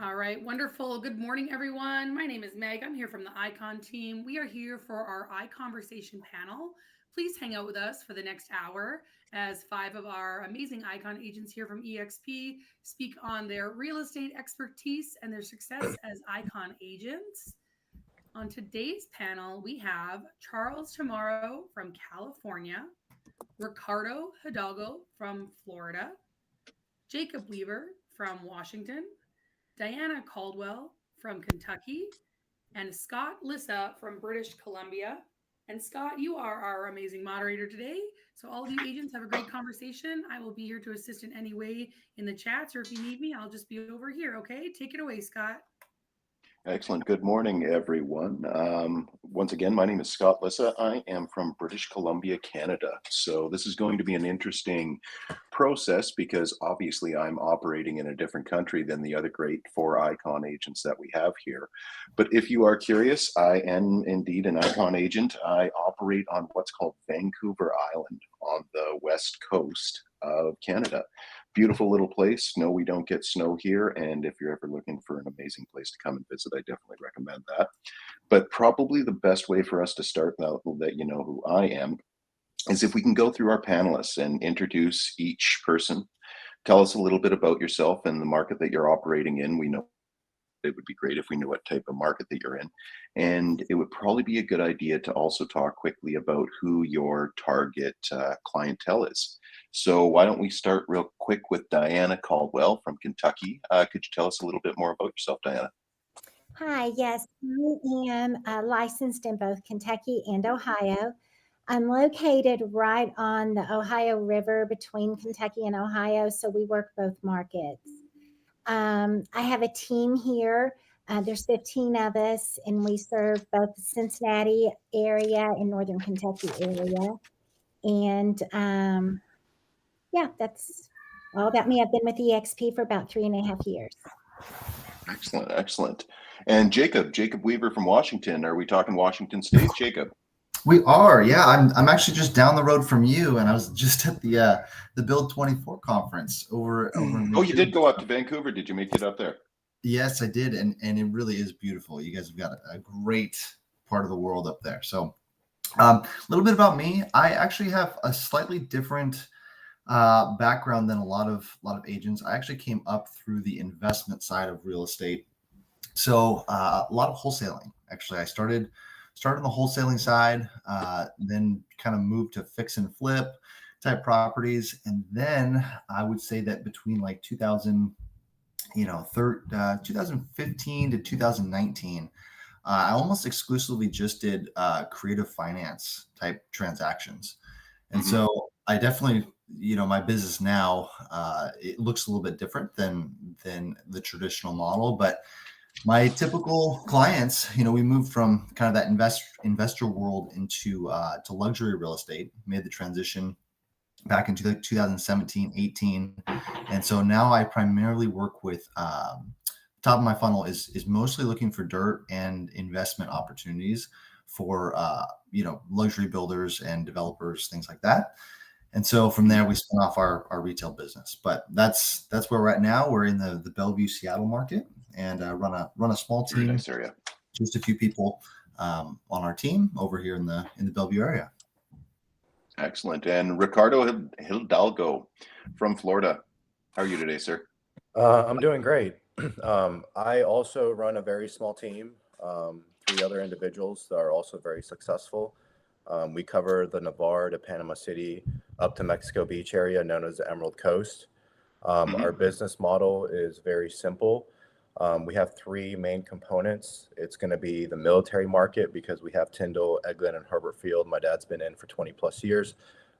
All right, wonderful. Good morning, everyone. My name is Meg. I'm here from the Icon team. We are here for our iConversation panel. Please hang out with us for the next hour as five of our amazing Icon agents here from EXP speak on their real estate expertise and their success as Icon agents. On today's panel, we have Charles Chamorro from California, Ricardo Hidalgo from Florida, Jacob Weaver from Washington, Diana Caldwell from Kentucky, and Scott Lissa from British Columbia. And Scott, you are our amazing moderator today. So all of you agents have a great conversation. I will be here to assist in any way in the chats, or if you need me, I'll just be over here. Okay, take it away, Scott. Excellent. Good morning, everyone. Once again, my name is Scott Lissa. I am from British Columbia, Canada. So this is going to be an interesting process because obviously I'm operating in a different country than the other great four Icon agents that we have here. But if you are curious, I am indeed an Icon agent. I operate on what's called Vancouver Island on the west coast of Canada. Beautiful little place. No, we don't get snow here. And if you're ever looking for an amazing place to come and visit, I definitely recommend that. But probably the best way for us to start, now that you know who I am, is if we can go through our panelists and introduce each person. Tell us a little bit about yourself and the market that you're operating in. We know it would be great if we knew what type of market that you're in. And it would probably be a good idea to also talk quickly about who your target clientele is. So why don't we start real quick with Diana Caldwell from Kentucky. Could you tell us a little bit more about yourself, Diana? Hi, yes, I am licensed in both Kentucky and Ohio. I'm located right on the Ohio River between Kentucky and Ohio, so we work both markets. I have a team here. There's 15 of us, and we serve both the Cincinnati area and Northern Kentucky area. And yeah, that's all about me. I've been with EXP for about 3.5 years. Excellent, excellent. And Jacob Weaver from Washington. Are we talking Washington State, Jacob? We are, yeah. I'm actually just down the road from you, and I was just at the Build 24 conference over in Oh, you did Vancouver. go up to Vancouver. Did you make it up there? Yes, I did, and it really is beautiful. You guys have got a great part of the world up there. So, a little bit about me. I actually have a slightly different background than a lot of agents. I actually came up through the investment side of real estate. So a lot of wholesaling. Actually, I started on the wholesaling side, then kind of moved to fix and flip type properties, and then I would say that between like 2015 to 2019, I almost exclusively just did creative finance type transactions, and so I definitely, my business now, it looks a little bit different than the traditional model, but my typical clients, we moved from kind of that investor world into to luxury real estate, made the transition back in 2017, 18. And so now I primarily work with top of my funnel is mostly looking for dirt and investment opportunities for luxury builders and developers, things like that. And so from there, we spin off our retail business. But that's where we're at now. We're in the Bellevue, Seattle market, and run a small team. Very nice area. Just a few people on our team over here in the Bellevue area. Excellent. And Ricardo Hidalgo from Florida. How are you today, sir? I'm doing great. I also run a very small team, 3 other individuals that are also very successful. We cover the Navarre to Panama City up to Mexico Beach area known as the Emerald Coast. Our business model is very simple. We have 3 main components. It's going to be the military market because we have Tyndall, Eglin, and Herbert Field. My dad's been in for 20 plus years.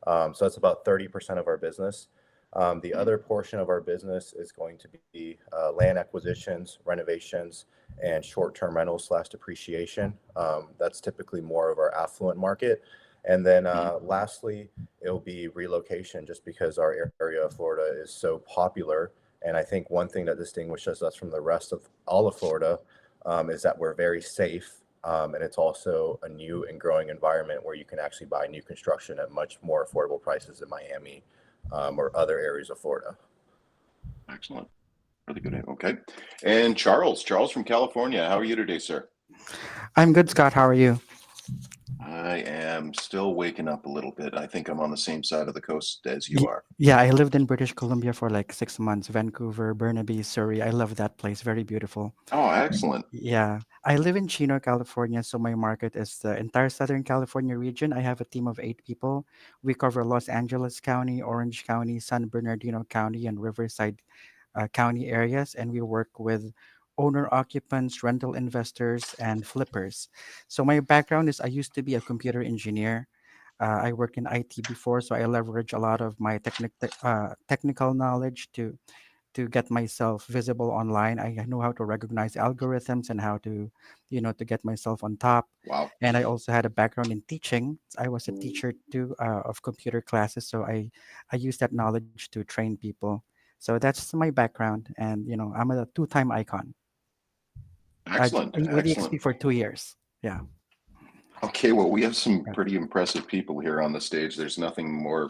So that's about 30% of our business. The other portion of our business is going to be land acquisitions, renovations, and short-term rentals / depreciation. That's typically more of our affluent market. And then lastly, it'll be relocation just because our area of Florida is so popular. And I think one thing that distinguishes us from the rest of all of Florida is that we're very safe. And it's also a new and growing environment where you can actually buy new construction at much more affordable prices in Miami or other areas of Florida. Excellent. Really good. Okay. And Charles from California. How are you today, sir? I'm good, Scott. How are you? I am still waking up a little bit. I think I'm on the same side of the coast as you are. Yeah, I lived in British Columbia for like 6 months. Vancouver, Burnaby, Surrey. I love that place. Very beautiful. Oh, excellent. Yeah, I live in Chino, California, so my market is the entire Southern California region. I have a team of 8 people. We cover Los Angeles County, Orange County, San Bernardino County, and Riverside County areas, and we work with owner occupants, rental investors, and flippers. So my background is I used to be a computer engineer. I worked in IT before, so I leverage a lot of my technical knowledge to get myself visible online. I know how to recognize algorithms and how to get myself on top. Wow. And I also had a background in teaching. I was a teacher too of computer classes, so I use that knowledge to train people. So that's my background, and I'm a two-time icon Excellent. with Excellent. EXP for 2 years. Yeah. Okay, well, we have some pretty impressive people here on the stage. There's nothing more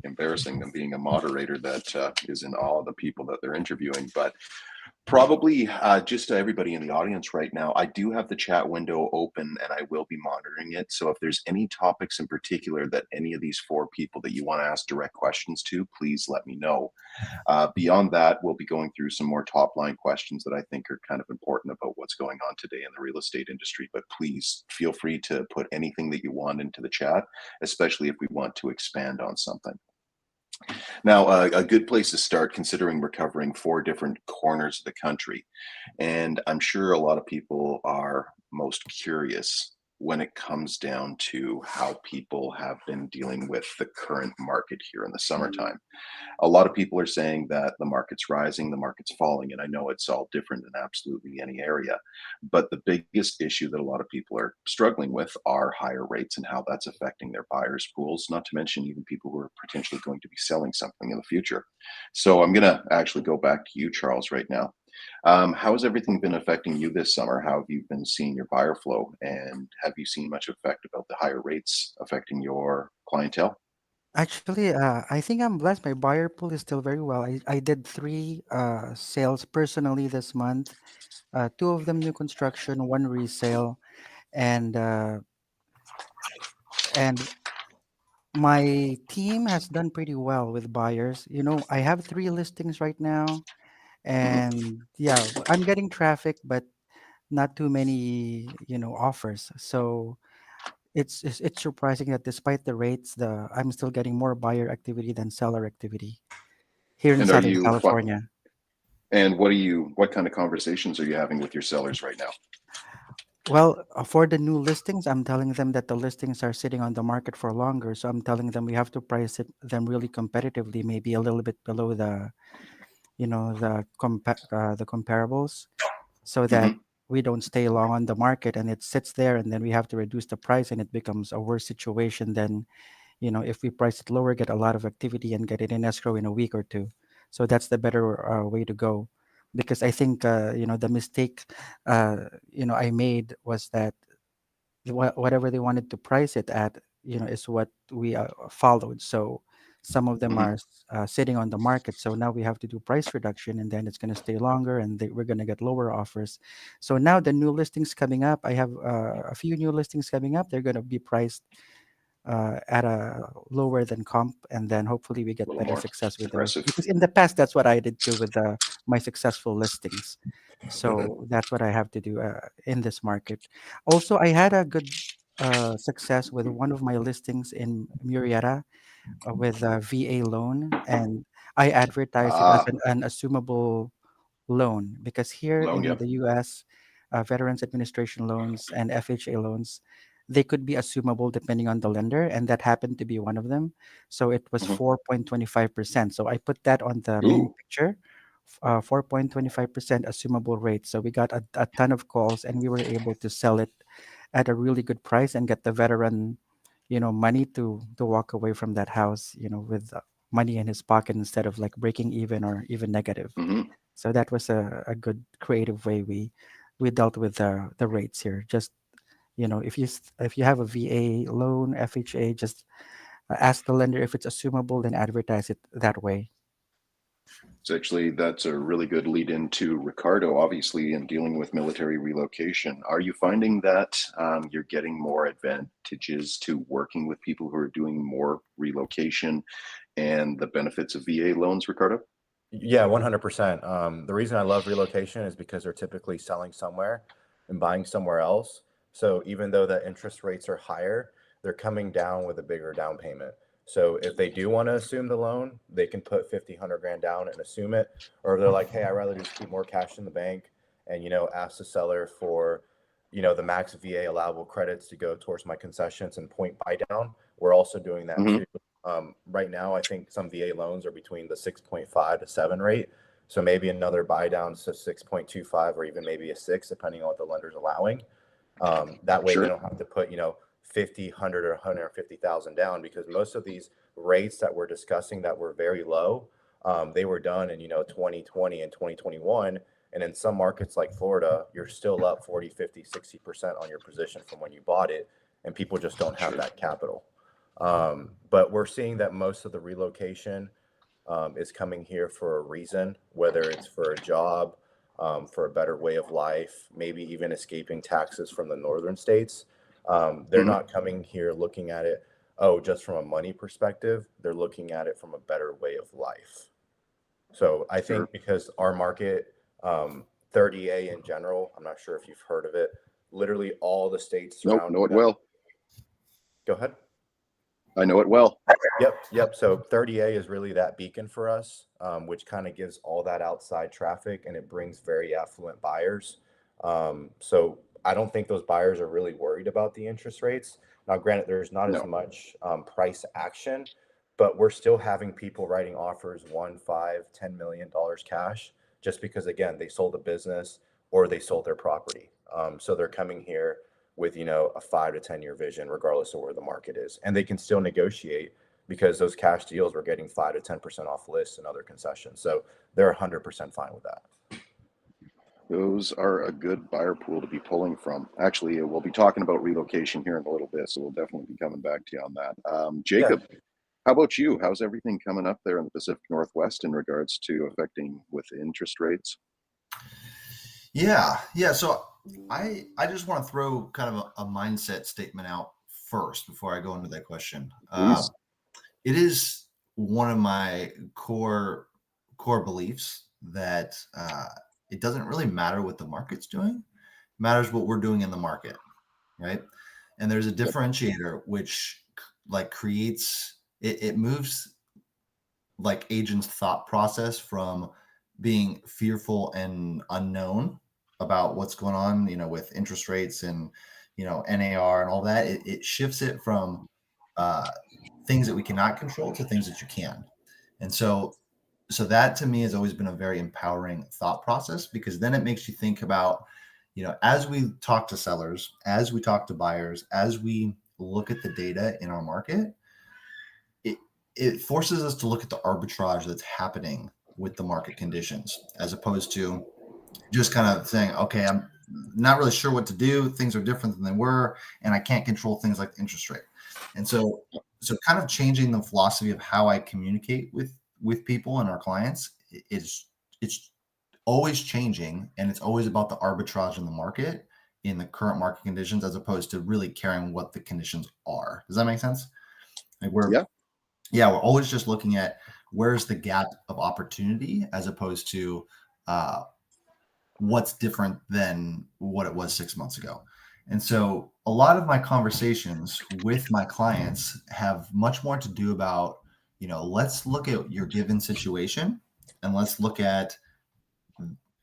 embarrassing than being a moderator that is in awe of the people that they're interviewing. But probably just to everybody in the audience right now, I do have the chat window open and I will be monitoring it. So if there's any topics in particular that any of these 4 people that you want to ask direct questions to, please let me know. Beyond that, we'll be going through some more top line questions that I think are kind of important about what's going on today in the real estate industry. But please feel free to put anything that you want into the chat, especially if we want to expand on something. Now, a good place to start, considering we're covering 4 different corners of the country, and I'm sure a lot of people are most curious when it comes down to how people have been dealing with the current market here in the summertime. A lot of people are saying that the market's rising, the market's falling, and I know it's all different in absolutely any area. But the biggest issue that a lot of people are struggling with are higher rates and how that's affecting their buyers' pools, not to mention even people who are potentially going to be selling something in the future. So I'm going to actually go back to you, Charles, right now. How has everything been affecting you this summer? How have you been seeing your buyer flow? And have you seen much effect about the higher rates affecting your clientele? Actually, I think I'm blessed. My buyer pool is still very well. I did 3 sales personally this month. 2 of them new construction, one resale, and my team has done pretty well with buyers. I have 3 listings right now, Mhm. and yeah, I'm getting traffic, but not too many offers. So it's surprising that despite the rates, the I'm still getting more buyer activity than seller activity here in And are Southern you California. and what kind of conversations are you having with your sellers right now? Well, for the new listings, I'm telling them that the listings are sitting on the market for longer. So I'm telling them we have to price them really competitively, maybe a little bit below the comparables, so that Hmm. we don't stay long on the market and it sits there, and then we have to reduce the price and it becomes a worse situation than if we price it lower, get a lot of activity and get it in escrow in a week or two. So that's the better way to go, because I think the mistake I made was that whatever they wanted to price it at, is what we followed. So some of them Hmm. are sitting on the market. So now we have to do price reduction, and then it's going to stay longer, and we're going to get lower offers. So now the new listings coming up, I have a few new listings coming up. They're going to be priced at a lower than comp, and then hopefully we A get little better more success with those. aggressive. Because in the past, that's what I did too with my successful listings. So that's what I have to do in this market. Also, I had a good success with one of my listings in Murrieta with a VA loan, and I advertised it as Ah, an assumable loan, because here loan, in yeah. the US, Veterans Administration loans and FHA loans, they could be assumable depending on the lender, and that happened to be one of them. So it was Hmm. 4.25%. So I put that on the main Ooh. picture, 4.25% assumable rate. So we got a ton of calls, and we were able to sell it at a really good price and get the veteran, money to walk away from that house, with money in his pocket instead of like breaking even or even negative. Hmm. So that was a good creative way we dealt with the rates here. Just if you have a VA loan, FHA, just ask the lender if it's assumable, then advertise it that way. So actually, that's a really good lead into Ricardo, obviously, in dealing with military relocation. Are you finding that you're getting more advantages to working with people who are doing more relocation and the benefits of VA loans, Ricardo? Yeah, 100%. The reason I love relocation is because they're typically selling somewhere and buying somewhere else. So even though the interest rates are higher, they're coming down with a bigger down payment. So if they do want to assume the loan, they can put 50, 100 grand down and assume it. Or if they're like, hey, I'd rather just keep more cash in the bank and, ask the seller for, the max VA allowable credits to go towards my concessions and point buy down. We're also doing that Mm-hmm. too. Right now, I think some VA loans are between the 6.5 to 7 rate. So maybe another buy down to 6.25 or even maybe a 6, depending on what the lender's allowing. That way they Sure. don't have to put, 50, 100 or 150,000 down, because most of these rates that we're discussing that were very low, they were done in, 2020 and 2021. And in some markets like Florida, you're still up 40, 50, 60% on your position from when you bought it. And people just don't have Sure. that capital. But we're seeing that most of the relocation is coming here for a reason, whether it's for a job, for a better way of life, maybe even escaping taxes from the northern states. They're Mm-hmm. not coming here looking at it, just from a money perspective. They're looking at it from a better way of life. So I Sure. think because our market, 30A in general, I'm not sure if you've heard of it, literally all the states Nope, surrounding know it them. well. Go ahead. I know it well. Yep. So 30A is really that beacon for us, which kind of gives all that outside traffic and it brings very affluent buyers. So I don't think those buyers are really worried about the interest rates. Now, granted, there's not as No. much price action, but we're still having people writing offers $1, $5, $10 million cash, just because, again, they sold a business or they sold their property. So they're coming here with, a 5 to 10 year vision, regardless of where the market is, and they can still negotiate because those cash deals were getting 5 to 10% off lists and other concessions. So they're 100% fine with that. Those are a good buyer pool to be pulling from. Actually, we'll be talking about relocation here in a little bit, so we'll definitely be coming back to you on that. Jacob, how about you? How's everything coming up there in the Pacific Northwest in regards to affecting with interest rates? Yeah. So I just want to throw kind of a mindset statement out first before I go into that question. Please. It is one of my core beliefs that it doesn't really matter what the market's doing. It matters what we're doing in the market, right? And there's a differentiator which creates it moves like agents' thought process from being fearful and unknown about what's going on, with interest rates and, NAR and all that. It shifts it from things that we cannot control to things that you can. And so that to me has always been a very empowering thought process, because then it makes you think about, as we talk to sellers, as we talk to buyers, as we look at the data in our market, it forces us to look at the arbitrage that's happening with the market conditions, as opposed to just kind of saying, okay, I'm not really sure what to do. Things are different than they were, and I can't control things like the interest rate. And so kind of changing the philosophy of how I communicate with people and our clients it's always changing, and it's always about the arbitrage in the market, in the current market conditions, as opposed to really caring what the conditions are. Does that make sense? Like we're always just looking at where's the gap of opportunity, as opposed to what's different than what it was 6 months ago. And so a lot of my conversations with my clients have much more to do about, let's look at your given situation, and let's look at,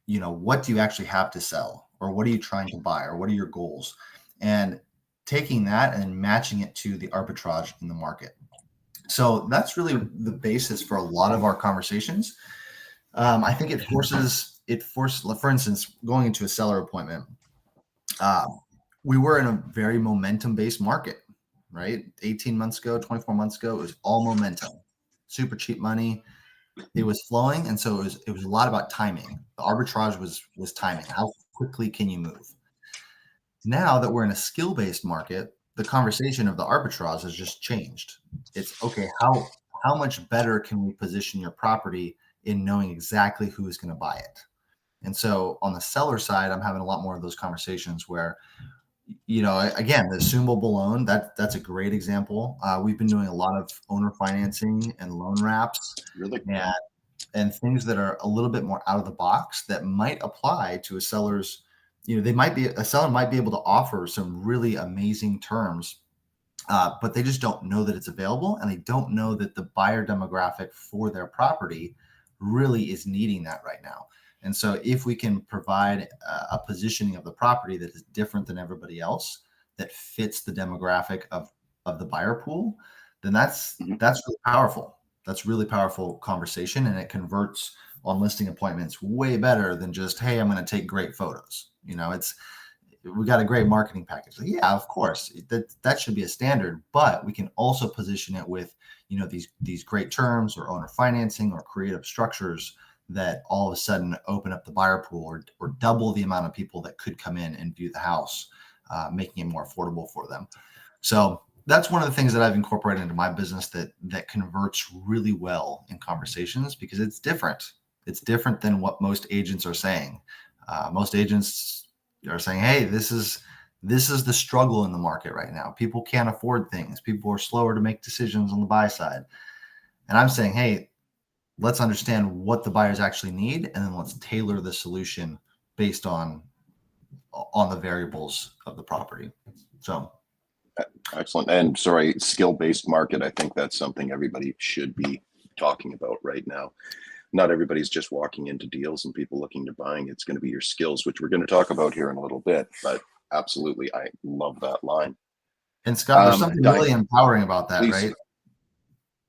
what do you actually have to sell, or what are you trying to buy, or what are your goals, and taking that and matching it to the arbitrage in the market. So that's really the basis for a lot of our conversations. I think it forces, for instance, going into a seller appointment, we were in a very momentum-based market, right? 18 months ago, 24 months ago, it was all momentum, super cheap money. It was flowing. And so it was a lot about timing. The arbitrage was timing. How quickly can you move? Now that we're in a skill-based market, the conversation of the arbitrage has just changed. It's okay, how much better can we position your property in knowing exactly who is going to buy it. And so on the seller side, I'm having a lot more of those conversations where, again, the assumable loan, that's a great example. We've been doing a lot of owner financing and loan wraps, Really? and things that are a little bit more out of the box that might apply to a seller's, a seller might be able to offer some really amazing terms, but they just don't know that it's available, and they don't know that the buyer demographic for their property really is needing that right now. And so if we can provide a positioning of the property that is different than everybody else, that fits the demographic of the buyer pool, then that's really powerful. That's really powerful conversation, and it converts on listing appointments way better than just, hey, I'm going to take great photos. We got a great marketing package. Yeah, of course, that should be a standard, but we can also position it with, these great terms or owner financing or creative structures that all of a sudden open up the buyer pool or double the amount of people that could come in and view the house, making it more affordable for them. So that's one of the things that I've incorporated into my business that converts really well in conversations, because it's different. It's different than what most agents are saying. Most agents are saying, hey, this is the struggle in the market right now. People can't afford things. People are slower to make decisions on the buy side. And I'm saying, hey, let's understand what the buyers actually need, and then let's tailor the solution based on the variables of the property. So Excellent. And sorry, skill-based market. I think that's something everybody should be talking about right now. Not everybody's just walking into deals and people looking to buying. It's going to be your skills, which we're going to talk about here in a little bit. But absolutely, I love that line. And Scott, there's something really empowering about that, please. Right?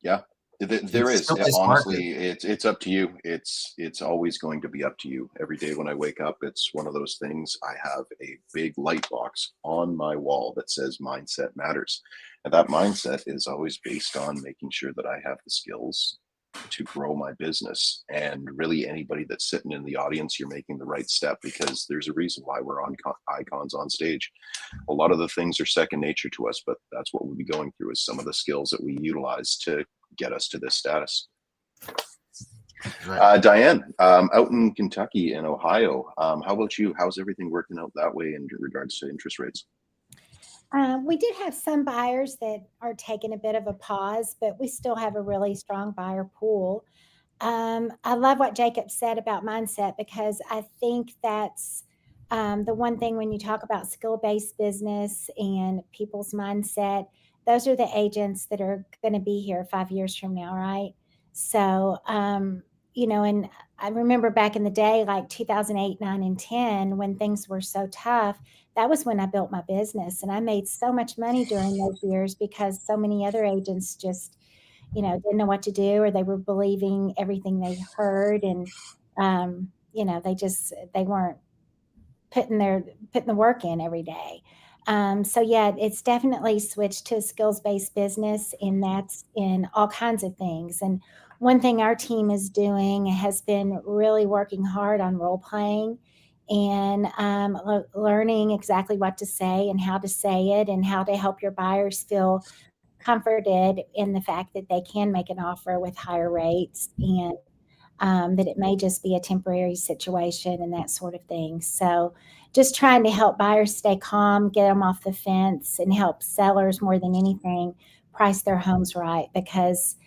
Yeah, there is. Honestly, it's up to you. It's always going to be up to you. Every day when I wake up, it's one of those things. I have a big light box on my wall that says mindset matters. And that mindset is always based on making sure that I have the skills to grow my business. And really, anybody that's sitting in the audience, you're making the right step, because there's a reason why we're on Icons on Stage. A lot of the things are second nature to us, but that's what we'll be going through, is some of the skills that we utilize to get us to this status. Right. Diane, out in Kentucky and Ohio, how about you? How's everything working out that way in regards to interest rates? We did have some buyers that are taking a bit of a pause, but we still have a really strong buyer pool. I love what Jacob said about mindset, because I think that's the one thing when you talk about skill-based business and people's mindset. Those are the agents that are going to be here 5 years from now, right? So, and I remember back in the day, like 2008, 9, and 10, when things were so tough, that was when I built my business. And I made so much money during those years because so many other agents just, didn't know what to do, or they were believing everything they heard. And, they weren't putting the work in every day. So yeah, it's definitely switched to a skills-based business, and that's in all kinds of things. And one thing our team is doing has been really working hard on role playing and learning exactly what to say and how to say it, and how to help your buyers feel comforted in the fact that they can make an offer with higher rates, and that it may just be a temporary situation and that sort of thing. So just trying to help buyers stay calm, get them off the fence, and help sellers more than anything price their homes right. Because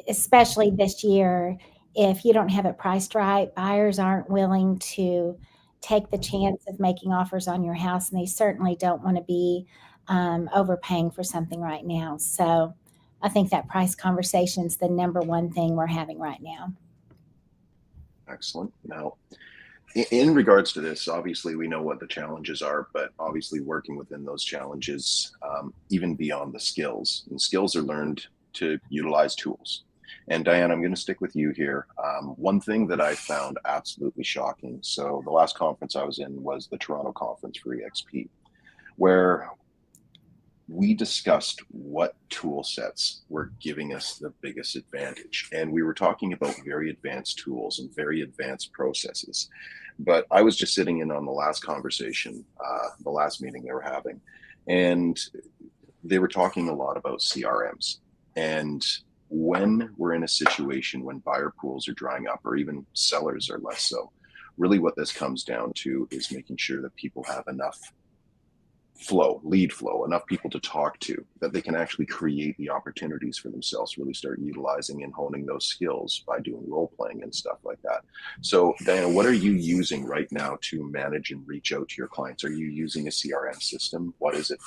especially this year, if you don't have it priced right, buyers aren't willing to take the chance of making offers on your house, and they certainly don't want to be overpaying for something right now. So I think that price conversation is the number one thing we're having right now. Excellent. Now, in regards to this, obviously we know what the challenges are, but obviously working within those challenges, even beyond the skills, and skills are learned to utilize tools. And Diane, I'm going to stick with you here. One thing that I found absolutely shocking. So the last conference I was in was the Toronto conference for EXP, where we discussed what tool sets were giving us the biggest advantage. And we were talking about very advanced tools and very advanced processes. But I was just sitting in on the last conversation, the last meeting they were having, and they were talking a lot about CRMs. And when we're in a situation when buyer pools are drying up or even sellers are less so, really what this comes down to is making sure that people have enough lead flow, enough people to talk to, that they can actually create the opportunities for themselves, really start utilizing and honing those skills by doing role playing and stuff like that. So Diana, what are you using right now to manage and reach out to your clients? Are you using a CRM system? What is it?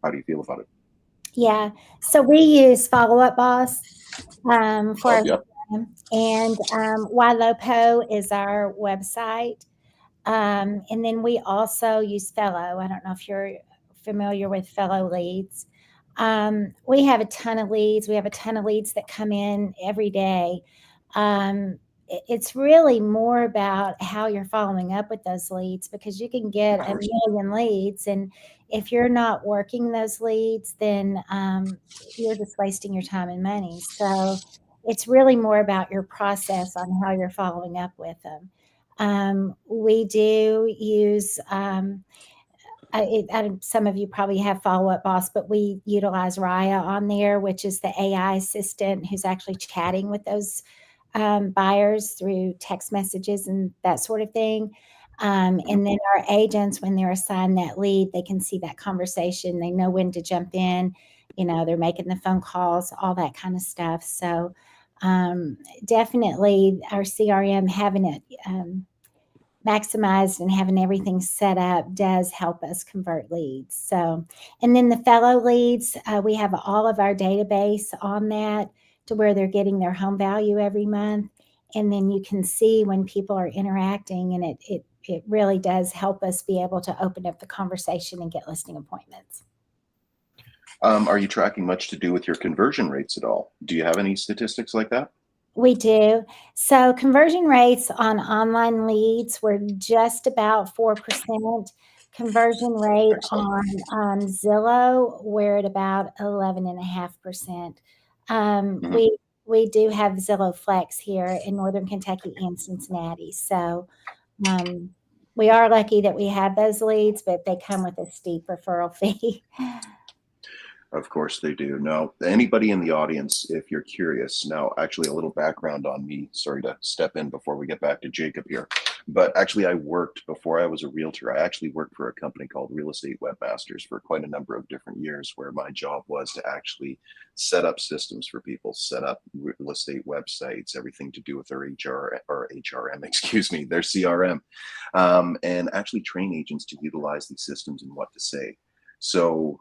How do you feel about it? Yeah. So we use Follow Up Boss for our Yeah. CRM, and YLOPO is our website. And then we also use Fellow. I don't know if you're familiar with Fellow Leads. We have a ton of leads. We have a ton of leads that come in every day. It's really more about how you're following up with those leads, because you can get a million leads, and if you're not working those leads, then you're just wasting your time and money. So it's really more about your process on how you're following up with them. We do use, some of you probably have Follow Up Boss, but we utilize Raya on there, which is the AI assistant who's actually chatting with those buyers through text messages and that sort of thing. And then our agents, when they're assigned that lead, they can see that conversation. They know when to jump in. They're making the phone calls, all that kind of stuff. So definitely our CRM, having it maximized and having everything set up, does help us convert leads. So, and then the Fellow Leads, we have all of our database on that to where they're getting their home value every month. And then you can see when people are interacting, and it really does help us be able to open up the conversation and get listing appointments. Are you tracking much to do with your conversion rates at all? Do you have any statistics like that? We do. So conversion rates on online leads were just about 4%. Conversion rate Excellent. on Zillow, we're at about 11.5%. Mhm. We do have Zillow Flex here in Northern Kentucky and Cincinnati. So we are lucky that we have those leads, but they come with a steep referral fee. Of course they do. Now, anybody in the audience, if you're curious, now actually a little background on me. Sorry to step in before we get back to Jacob here. But actually before I was a realtor, I actually worked for a company called Real Estate Webmasters for quite a number of different years, where my job was to actually set up systems for people, set up real estate websites, everything to do with their HR or HRM, excuse me, their CRM, and actually train agents to utilize these systems and what to say. So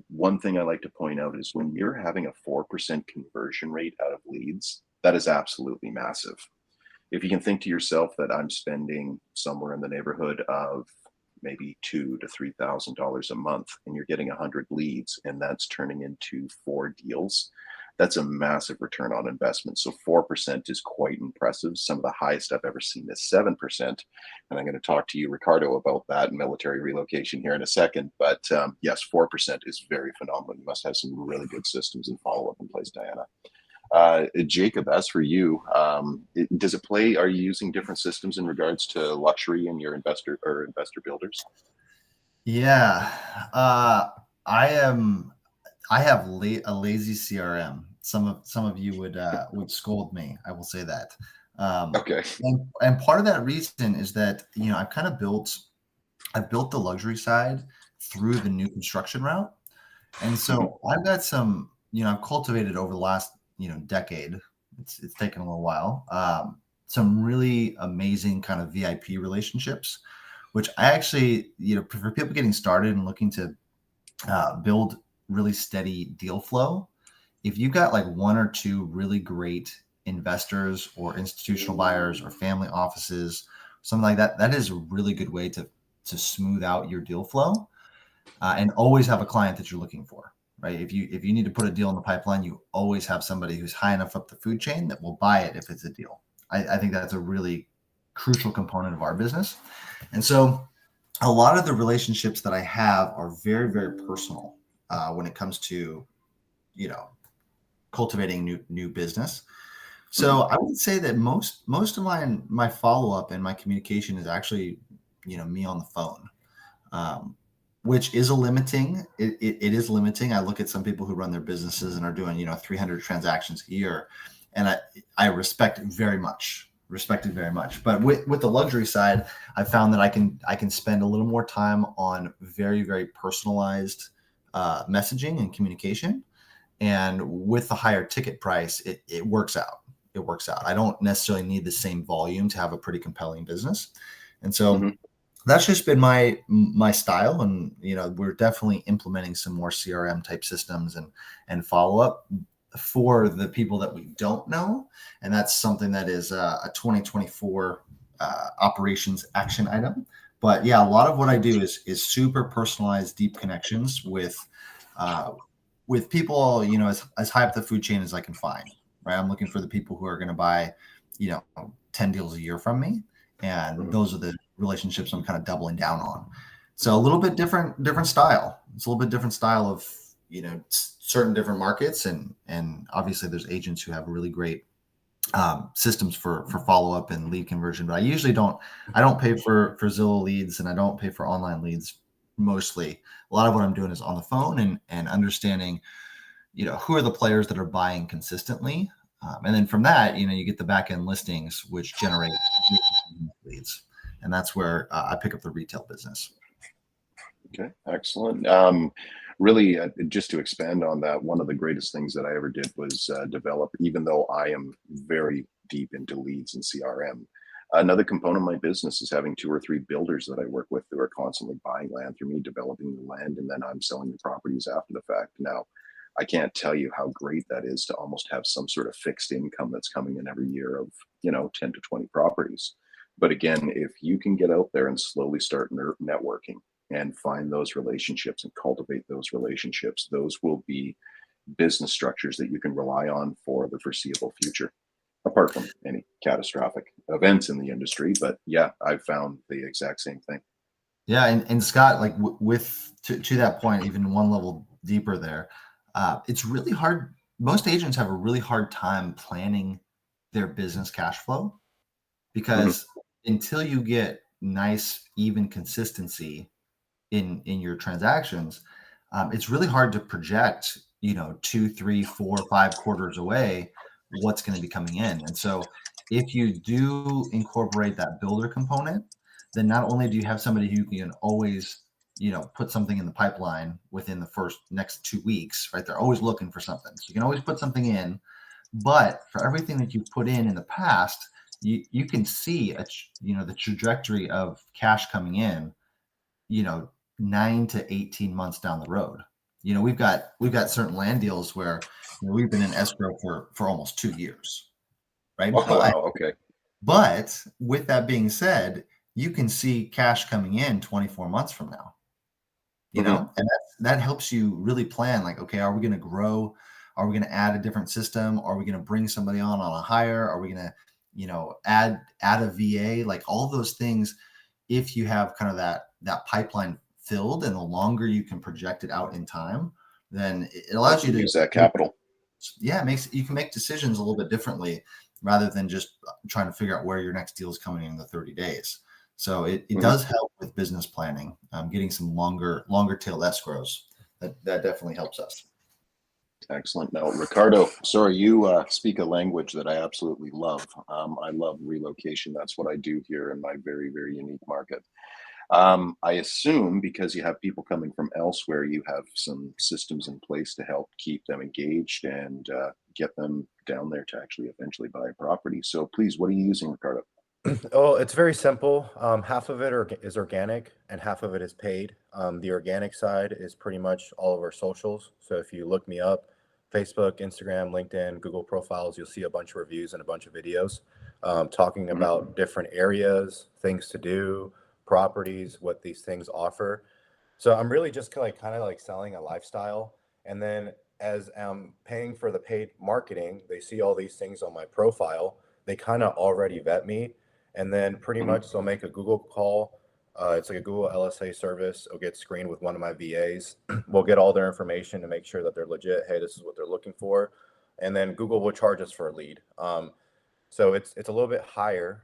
one thing I like to point out is when you're having a 4% conversion rate out of leads, that is absolutely massive. If you can think to yourself that I'm spending somewhere in the neighborhood of maybe $2,000 to $3,000 a month, and you're getting 100 leads, and that's turning into 4 deals, that's a massive return on investment. So 4% is quite impressive. Some of the highest I've ever seen is 7%. And I'm going to talk to you, Ricardo, about that military relocation here in a second. But yes, 4% is very phenomenal. You must have some really good systems and follow-up in place, Diana. Jacob, as for you, does it play? Are you using different systems in regards to luxury and your investor builders? Yeah, I have a lazy CRM. Some of you would scold me. I will say that. Okay. And part of that reason is that I've built the luxury side through the new construction route, and so I've got some I've cultivated over the last decade. It's taken a little while. Some really amazing kind of VIP relationships, which I actually for people getting started and looking to build really steady deal flow. If you've got like 1 or 2 really great investors or institutional buyers or family offices, something like that, that is a really good way to smooth out your deal flow and always have a client that you're looking for, right? If you need to put a deal in the pipeline, you always have somebody who's high enough up the food chain that will buy it if it's a deal. I think that's a really crucial component of our business. And so a lot of the relationships that I have are very, very personal when it comes to, cultivating new business. So I would say that most of my follow-up and my communication is actually, me on the phone. which is a limiting. It is limiting. I look at some people who run their businesses and are doing 300 transactions a year, and I respect it very much. But with the luxury side, I found that I can spend a little more time on very, very personalized messaging and communication. And with the higher ticket price, it works out. It works out. I don't necessarily need the same volume to have a pretty compelling business. And so that's just been my style. And, we're definitely implementing some more CRM type systems and follow up for the people that we don't know. And that's something that is a 2024 operations action item. But yeah, a lot of what I do is super personalized, deep connections with people, as high up the food chain as I can find, right? I'm looking for the people who are going to buy, 10 deals a year from me. And those are the relationships I'm kind of doubling down on. So a little bit different style. It's a little bit different style of, certain different markets. And obviously there's agents who have really great systems for follow-up and lead conversion, but I don't pay for Zillow leads, and I don't pay for online leads. Mostly a lot of what I'm doing is on the phone and understanding, who are the players that are buying consistently. And then from that, you get the back end listings, which generate leads. And that's where I pick up the retail business. Okay, excellent. Really, just to expand on that, one of the greatest things that I ever did was develop, even though I am very deep into leads and CRM, another component of my business is having 2 or 3 builders that I work with who are constantly buying land through me, developing the land, and then I'm selling the properties after the fact. Now, I can't tell you how great that is to almost have some sort of fixed income that's coming in every year of, 10 to 20 properties. But again, if you can get out there and slowly start networking and find those relationships and cultivate those relationships, those will be business structures that you can rely on for the foreseeable future, apart from any catastrophic events in the industry. But yeah, I've found the exact same thing. Yeah. And Scott, like to that point, even one level deeper there, it's really hard. Most agents have a really hard time planning their business cash flow because until you get nice, even consistency in your transactions, it's really hard to project, 2, 3, 4, 5 quarters away what's going to be coming in. And so if you do incorporate that builder component, then not only do you have somebody who can always, put something in the pipeline within the next 2 weeks, right? They're always looking for something. So you can always put something in, but for everything that you've put in the past, you can see, the trajectory of cash coming in, 9 to 18 months down the road. We've got certain land deals where we've been in escrow for almost 2 years, right? Oh, wow, okay. But with that being said, you can see cash coming in 24 months from now, and that helps you really plan, like, okay, are we going to grow? Are we going to add a different system? Are we going to bring somebody on a hire? Are we going to, add a VA? Like all those things, if you have kind of that pipeline filled, and the longer you can project it out in time, then it allows you to use that capital. Yeah, you can make decisions a little bit differently rather than just trying to figure out where your next deal is coming in the 30 days. So it does help with business planning, getting some longer tail escrows. That definitely helps us. Excellent. Now, Ricardo, sorry, you speak a language that I absolutely love. I love relocation. That's what I do here in my very, very unique market. I assume because you have people coming from elsewhere, you have some systems in place to help keep them engaged and get them down there to actually eventually buy a property. So please, what are you using, Ricardo? Oh, it's very simple. Half of it is organic and half of it is paid. The organic side is pretty much all of our socials. So if you look me up, Facebook, Instagram, LinkedIn, Google profiles, you'll see a bunch of reviews and a bunch of videos talking about different areas, things to do, properties, what these things offer. So I'm really just kind of like selling a lifestyle. And then as I'm paying for the paid marketing, they see all these things on my profile. They kind of already vet me. And then pretty much they'll make a Google call. It's like a Google LSA service. It'll get screened with one of my VAs. We'll get all their information to make sure that they're legit. Hey, this is what they're looking for. And then Google will charge us for a lead. So it's a little bit higher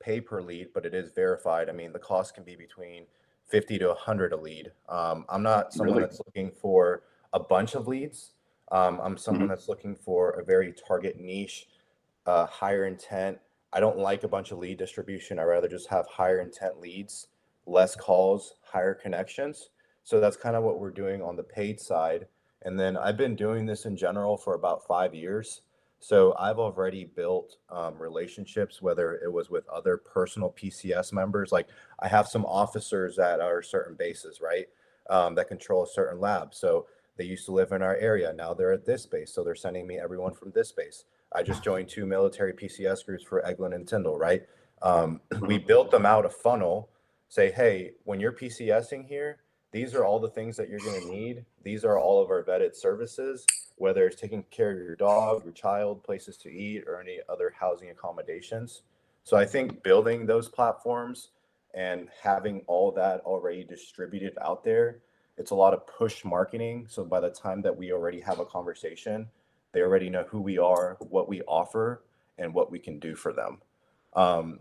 pay per lead, but it is verified. I mean, the cost can be between 50 to 100 a lead. I'm not someone Really? that's looking for a bunch of leads. I'm someone Hmm. that's looking for a very target niche, higher intent. I don't like a bunch of lead distribution. I rather just have higher intent leads, less calls, higher connections. So that's kind of what we're doing on the paid side. And then I've been doing this in general for about 5 years. So I've already built relationships, whether it was with other personal PCS members. Like I have some officers that are certain bases, right? That control a certain lab. So they used to live in our area. Now they're at this base. So they're sending me everyone from this base. I just joined two military PCS groups for Eglin and Tyndall, right? We Hmm. built them out a funnel, say, hey, when you're PCSing here, these are all the things that you're going to need. These are all of our vetted services, whether it's taking care of your dog, your child, places to eat, or any other housing accommodations. So I think building those platforms and having all that already distributed out there, it's a lot of push marketing. So by the time that we already have a conversation, they already know who we are, what we offer, and what we can do for them.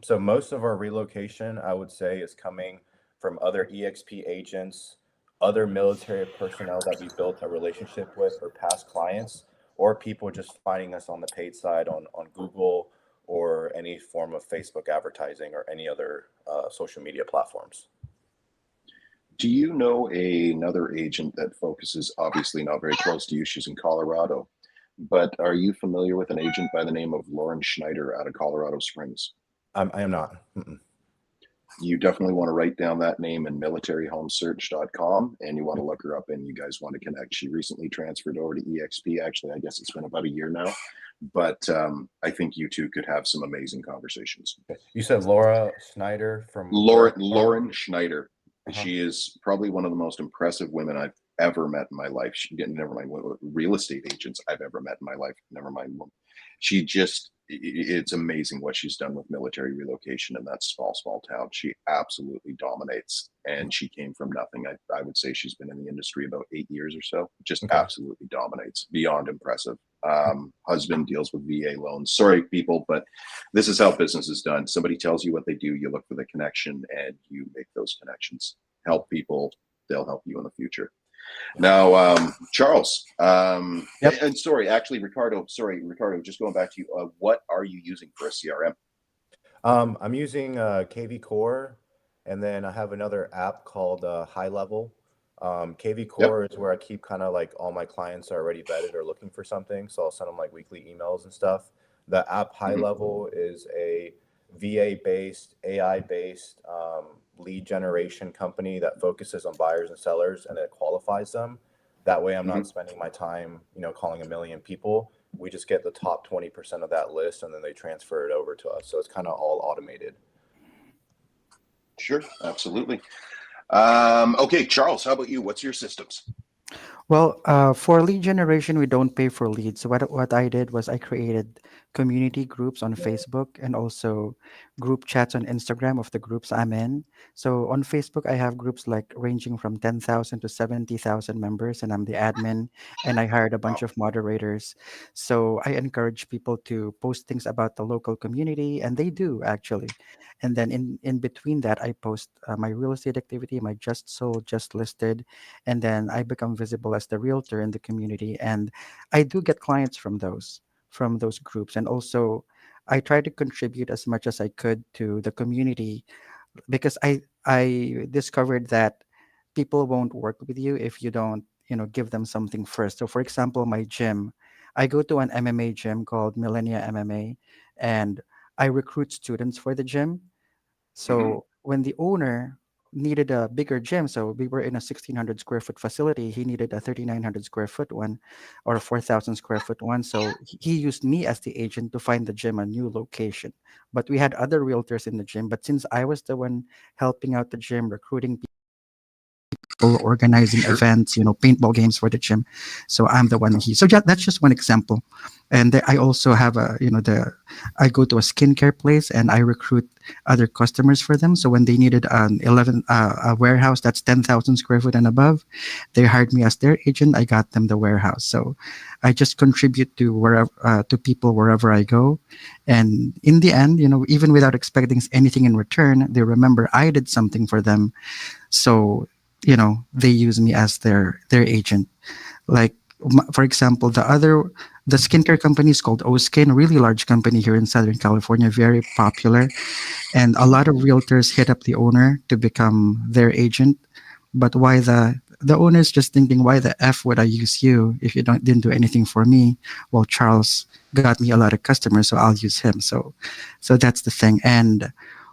So most of our relocation, I would say, is coming from other EXP agents, other military personnel that we built a relationship with, or past clients, or people just finding us on the paid side on Google or any form of Facebook advertising or any other social media platforms. Do you know another agent that focuses, obviously not very close to you, she's in Colorado, but are you familiar with an agent by the name of Lauren Schneider out of Colorado Springs? I am not. Mm-mm. You definitely want to write down that name in militaryhomesearch.com, and you want to look her up and you guys want to connect. She recently transferred over to EXP. Actually, I guess it's been about a year now, but I think you two could have some amazing conversations. You said Laura Schneider from where? Lauren Schneider. Uh-huh. She is probably one of the most impressive women I've ever met in my life. She didn't, never mind what real estate agents I've ever met in my life. Never mind. She just, it's amazing what she's done with military relocation in that small town. She absolutely dominates. And she came from nothing. I would say she's been in the industry about 8 years or so. Just Okay. absolutely dominates. Beyond impressive. Husband deals with VA loans. Sorry, people, but this is how business is done. Somebody tells you what they do, you look for the connection and you make those connections. Help people, they'll help you in the future. Now, Charles, Yep. and sorry, actually, Ricardo, just going back to you, what are you using for a CRM? I'm using KV Core, and then I have another app called High Level. KV Yep. Core is where I keep kind of like all my clients are already vetted or looking for something, so I'll send them like weekly emails and stuff. The app High Mhm. Level is a VA-based, AI-based lead generation company that focuses on buyers and sellers, and it qualifies them. That way, I'm not Mhm. spending my time, calling a million people. We just get the top 20% of that list, and then they transfer it over to us. So it's kind of all automated. Sure, absolutely. Okay, Charles, how about you? What's your systems? Well, for lead generation, we don't pay for leads. So what I did was I created community groups on Facebook and also group chats on Instagram of the groups I'm in. So on Facebook, I have groups like ranging from 10,000 to 70,000 members, and I'm the admin. And I hired a bunch Wow. of moderators. So I encourage people to post things about the local community, and they do actually. And then in between that, I post my real estate activity, my just sold, just listed, and then I become visible as the realtor in the community. And I do get clients from those groups, and also I try to contribute as much as I could to the community because I discovered that people won't work with you if you don't give them something first. So for example, my gym, I go to an MMA gym called Millennia MMA, and I recruit students for the gym. Hmm. So when the owner needed a bigger gym, so we were in a 1,600 square foot facility, he needed a 3,900 square foot one or a 4,000 square foot one. So he used me as the agent to find the gym a new location. But we had other realtors in the gym. But since I was the one helping out the gym, recruiting people organizing Sure. events, paintball games for the gym. So I'm the one that's just one example. And I also have I go to a skincare place and I recruit other customers for them. So when they needed a warehouse that's 10,000 square foot and above, they hired me as their agent. I got them the warehouse. So I just contribute to wherever to people wherever I go. And in the end, even without expecting anything in return, they remember I did something for them. So they use me as their agent. Like for example, the skincare company is called O-Skin, a really large company here in Southern California, very popular. And a lot of realtors hit up the owner to become their agent. But why the owner's just thinking, why the F would I use you if you didn't do anything for me? Well, Charles got me a lot of customers, so I'll use him. So that's the thing. And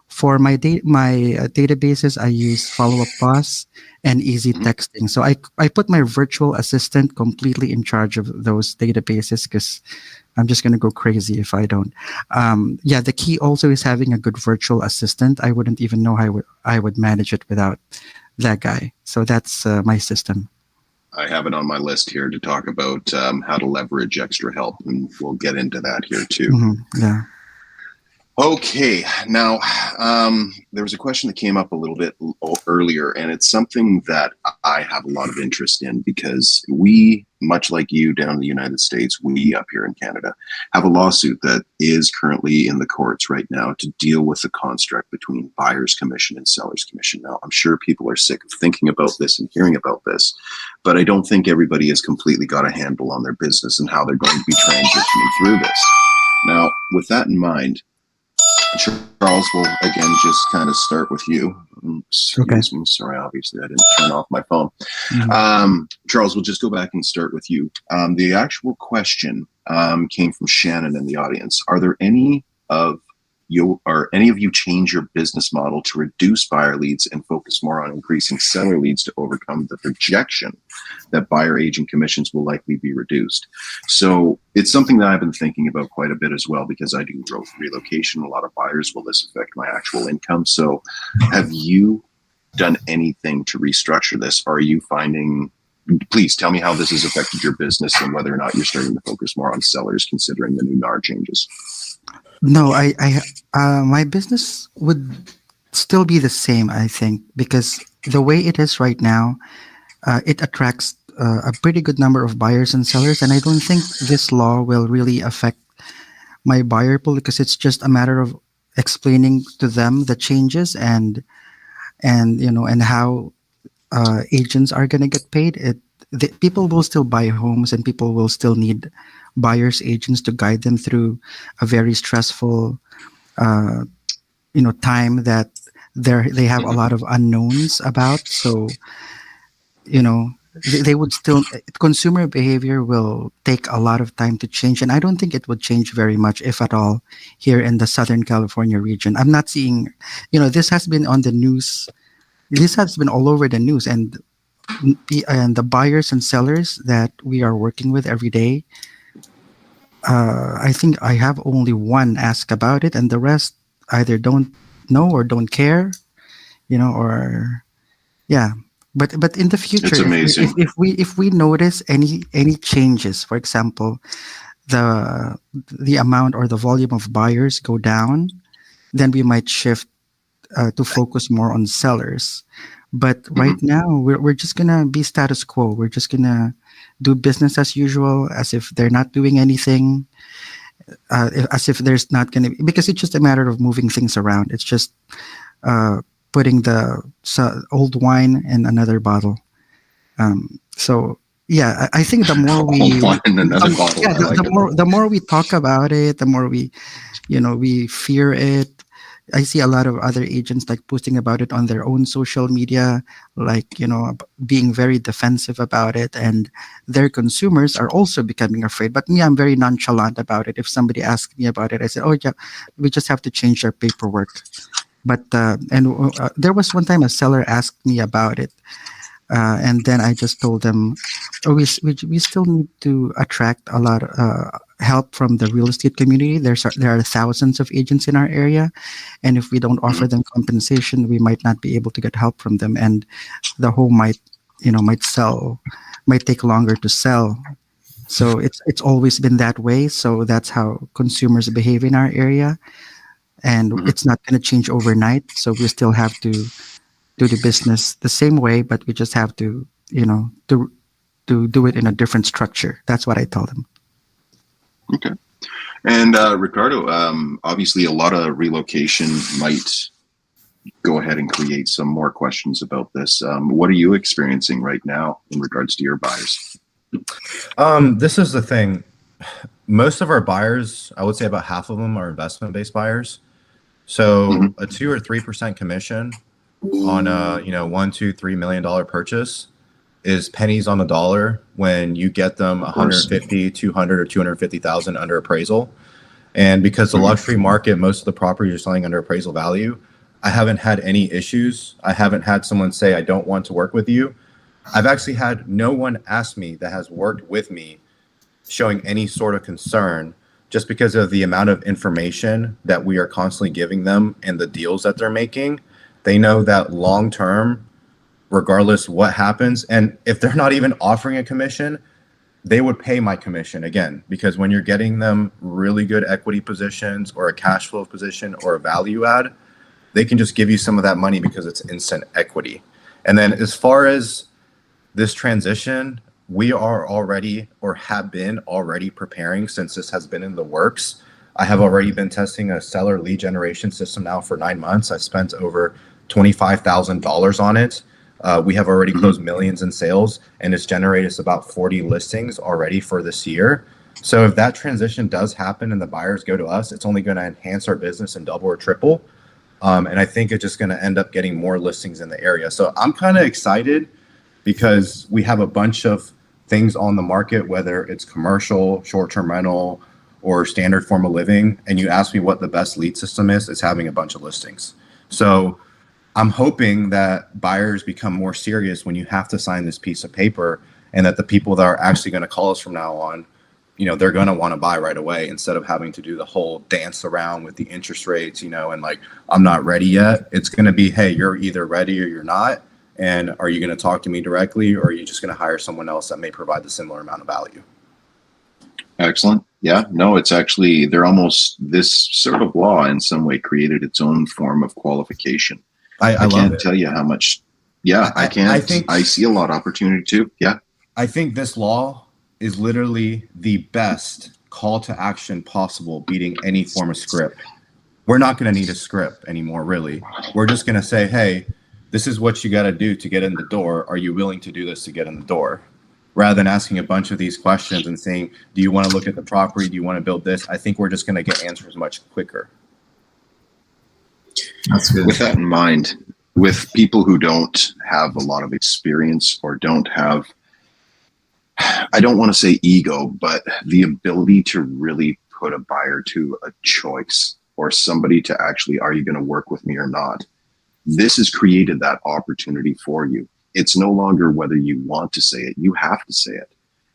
for my databases, I use Follow Up Boss and Easy Mhm. Texting. So I put my virtual assistant completely in charge of those databases because I'm just gonna go crazy if I don't. Yeah, the key also is having a good virtual assistant. I wouldn't even know how I would manage it without that guy. So that's my system. I have it on my list here to talk about how to leverage extra help, and we'll get into that here too. Yeah. Okay, now there was a question that came up a little bit earlier, and it's something that I have a lot of interest in because we, much like you down in the United States, we up here in Canada, have a lawsuit that is currently in the courts right now to deal with the construct between buyer's commission and seller's commission. Now, I'm sure people are sick of thinking about this and hearing about this, but I don't think everybody has completely got a handle on their business and how they're going to be transitioning through this. Now, with that in mind, Charles, will again just kind of start with you. Excuse me. Sorry, obviously I didn't turn off my phone. Charles, we'll just go back and start with you. The actual question came from Shannon in the audience. Are there any of you change your business model to reduce buyer leads and focus more on increasing seller leads to overcome the projection that buyer agent commissions will likely be reduced? So it's something that I've been thinking about quite a bit as well, because I do growth relocation. A lot of buyers, will this affect my actual income? So have you done anything to restructure this? Or are you finding, please tell me how this has affected your business and whether or not you're starting to focus more on sellers considering the new NAR changes. No, my business would still be the same, I think, because the way it is right now, it attracts a pretty good number of buyers and sellers, and I don't think this law will really affect my buyer pool because it's just a matter of explaining to them the changes and how agents are gonna get paid. People will still buy homes, and people will still need buyers agents to guide them through a very stressful uh, time that they have a lot of unknowns about. So they would still, consumer behavior will take a lot of time to change, and I don't think it would change very much, if at all, here in the Southern California region. I'm not seeing, this has been on the news. This has been all over the news, and the buyers and sellers that we are working with every day, I think I have only one ask about it, and the rest either don't know or don't care, or yeah. But in the future, It's amazing. if we notice any changes, for example, the amount or the volume of buyers go down, then we might shift to focus more on sellers. But right now, we're just gonna be status quo. We're just gonna do business as usual, as if they're not doing anything, as if there's not gonna be, because it's just a matter of moving things around. It's just putting the old wine in another bottle. So yeah, I think the more Old wine in another bottle. yeah, I like it. the more we talk about it, the more we fear it. I see a lot of other agents like posting about it on their own social media, like, being very defensive about it, and their consumers are also becoming afraid. But me, I'm very nonchalant about it. If somebody asks me about it, I say, oh yeah, we just have to change our paperwork. But there was one time a seller asked me about it, and then I just told them, oh, we still need to attract a lot help from the real estate community. There are thousands of agents in our area, and if we don't offer them compensation, we might not be able to get help from them, and the home might take longer to sell. So it's always been that way. So that's how consumers behave in our area, and Mhm. it's not going to change overnight. So we still have to do the business the same way, but we just have to, to do it in a different structure. That's what I tell them. Okay. And Ricardo, obviously a lot of relocation might go ahead and create some more questions about this. What are you experiencing right now in regards to your buyers? This is the thing. Most of our buyers, I would say about half of them are investment-based buyers. So a 2 or 3% commission on a $1, $2, $3 million purchase is pennies on the dollar when you get them 150, 200, or 250,000 under appraisal. And because the luxury market, most of the properties are selling under appraisal value, I haven't had any issues. I haven't had someone say, I don't want to work with you. I've actually had no one ask me that has worked with me showing any sort of concern just because of the amount of information that we are constantly giving them and the deals that they're making. They know that long term, regardless what happens, and if they're not even offering a commission, they would pay my commission again, because when you're getting them really good equity positions or a cash flow position or a value add, they can just give you some of that money because it's instant equity. And then as far as this transition, we are already, or have been already preparing since this has been in the works. I have already been testing a seller lead generation system now for 9 months. I spent over $25,000 on it. We have already closed millions in sales, and it's generated us about 40 listings already for this year. So if that transition does happen and the buyers go to us, it's only going to enhance our business and double or triple. And I think it's just going to end up getting more listings in the area. So I'm kind of excited because we have a bunch of things on the market, whether it's commercial, short-term rental, or standard form of living. And you ask me what the best lead system is, it's having a bunch of listings. So I'm hoping that buyers become more serious when you have to sign this piece of paper, and that the people that are actually going to call us from now on, they're going to want to buy right away instead of having to do the whole dance around with the interest rates, and like, I'm not ready yet. It's going to be, hey, you're either ready or you're not. And are you going to talk to me directly, or are you just going to hire someone else that may provide the similar amount of value? Excellent. Yeah, no, it's actually, this sort of law in some way created its own form of qualification. I can't tell you how much. Yeah, I can't. I see a lot of opportunity too. Yeah. I think this law is literally the best call to action possible, beating any form of script. We're not going to need a script anymore, really. We're just going to say, hey, this is what you got to do to get in the door. Are you willing to do this to get in the door? Rather than asking a bunch of these questions and saying, do you want to look at the property? Do you want to build this? I think we're just going to get answers much quicker. That's good. With that in mind, with people who don't have a lot of experience or don't have, I don't want to say ego, but the ability to really put a buyer to a choice, or somebody to actually, are you going to work with me or not? This has created that opportunity for you. It's no longer whether you want to say it, you have to say it,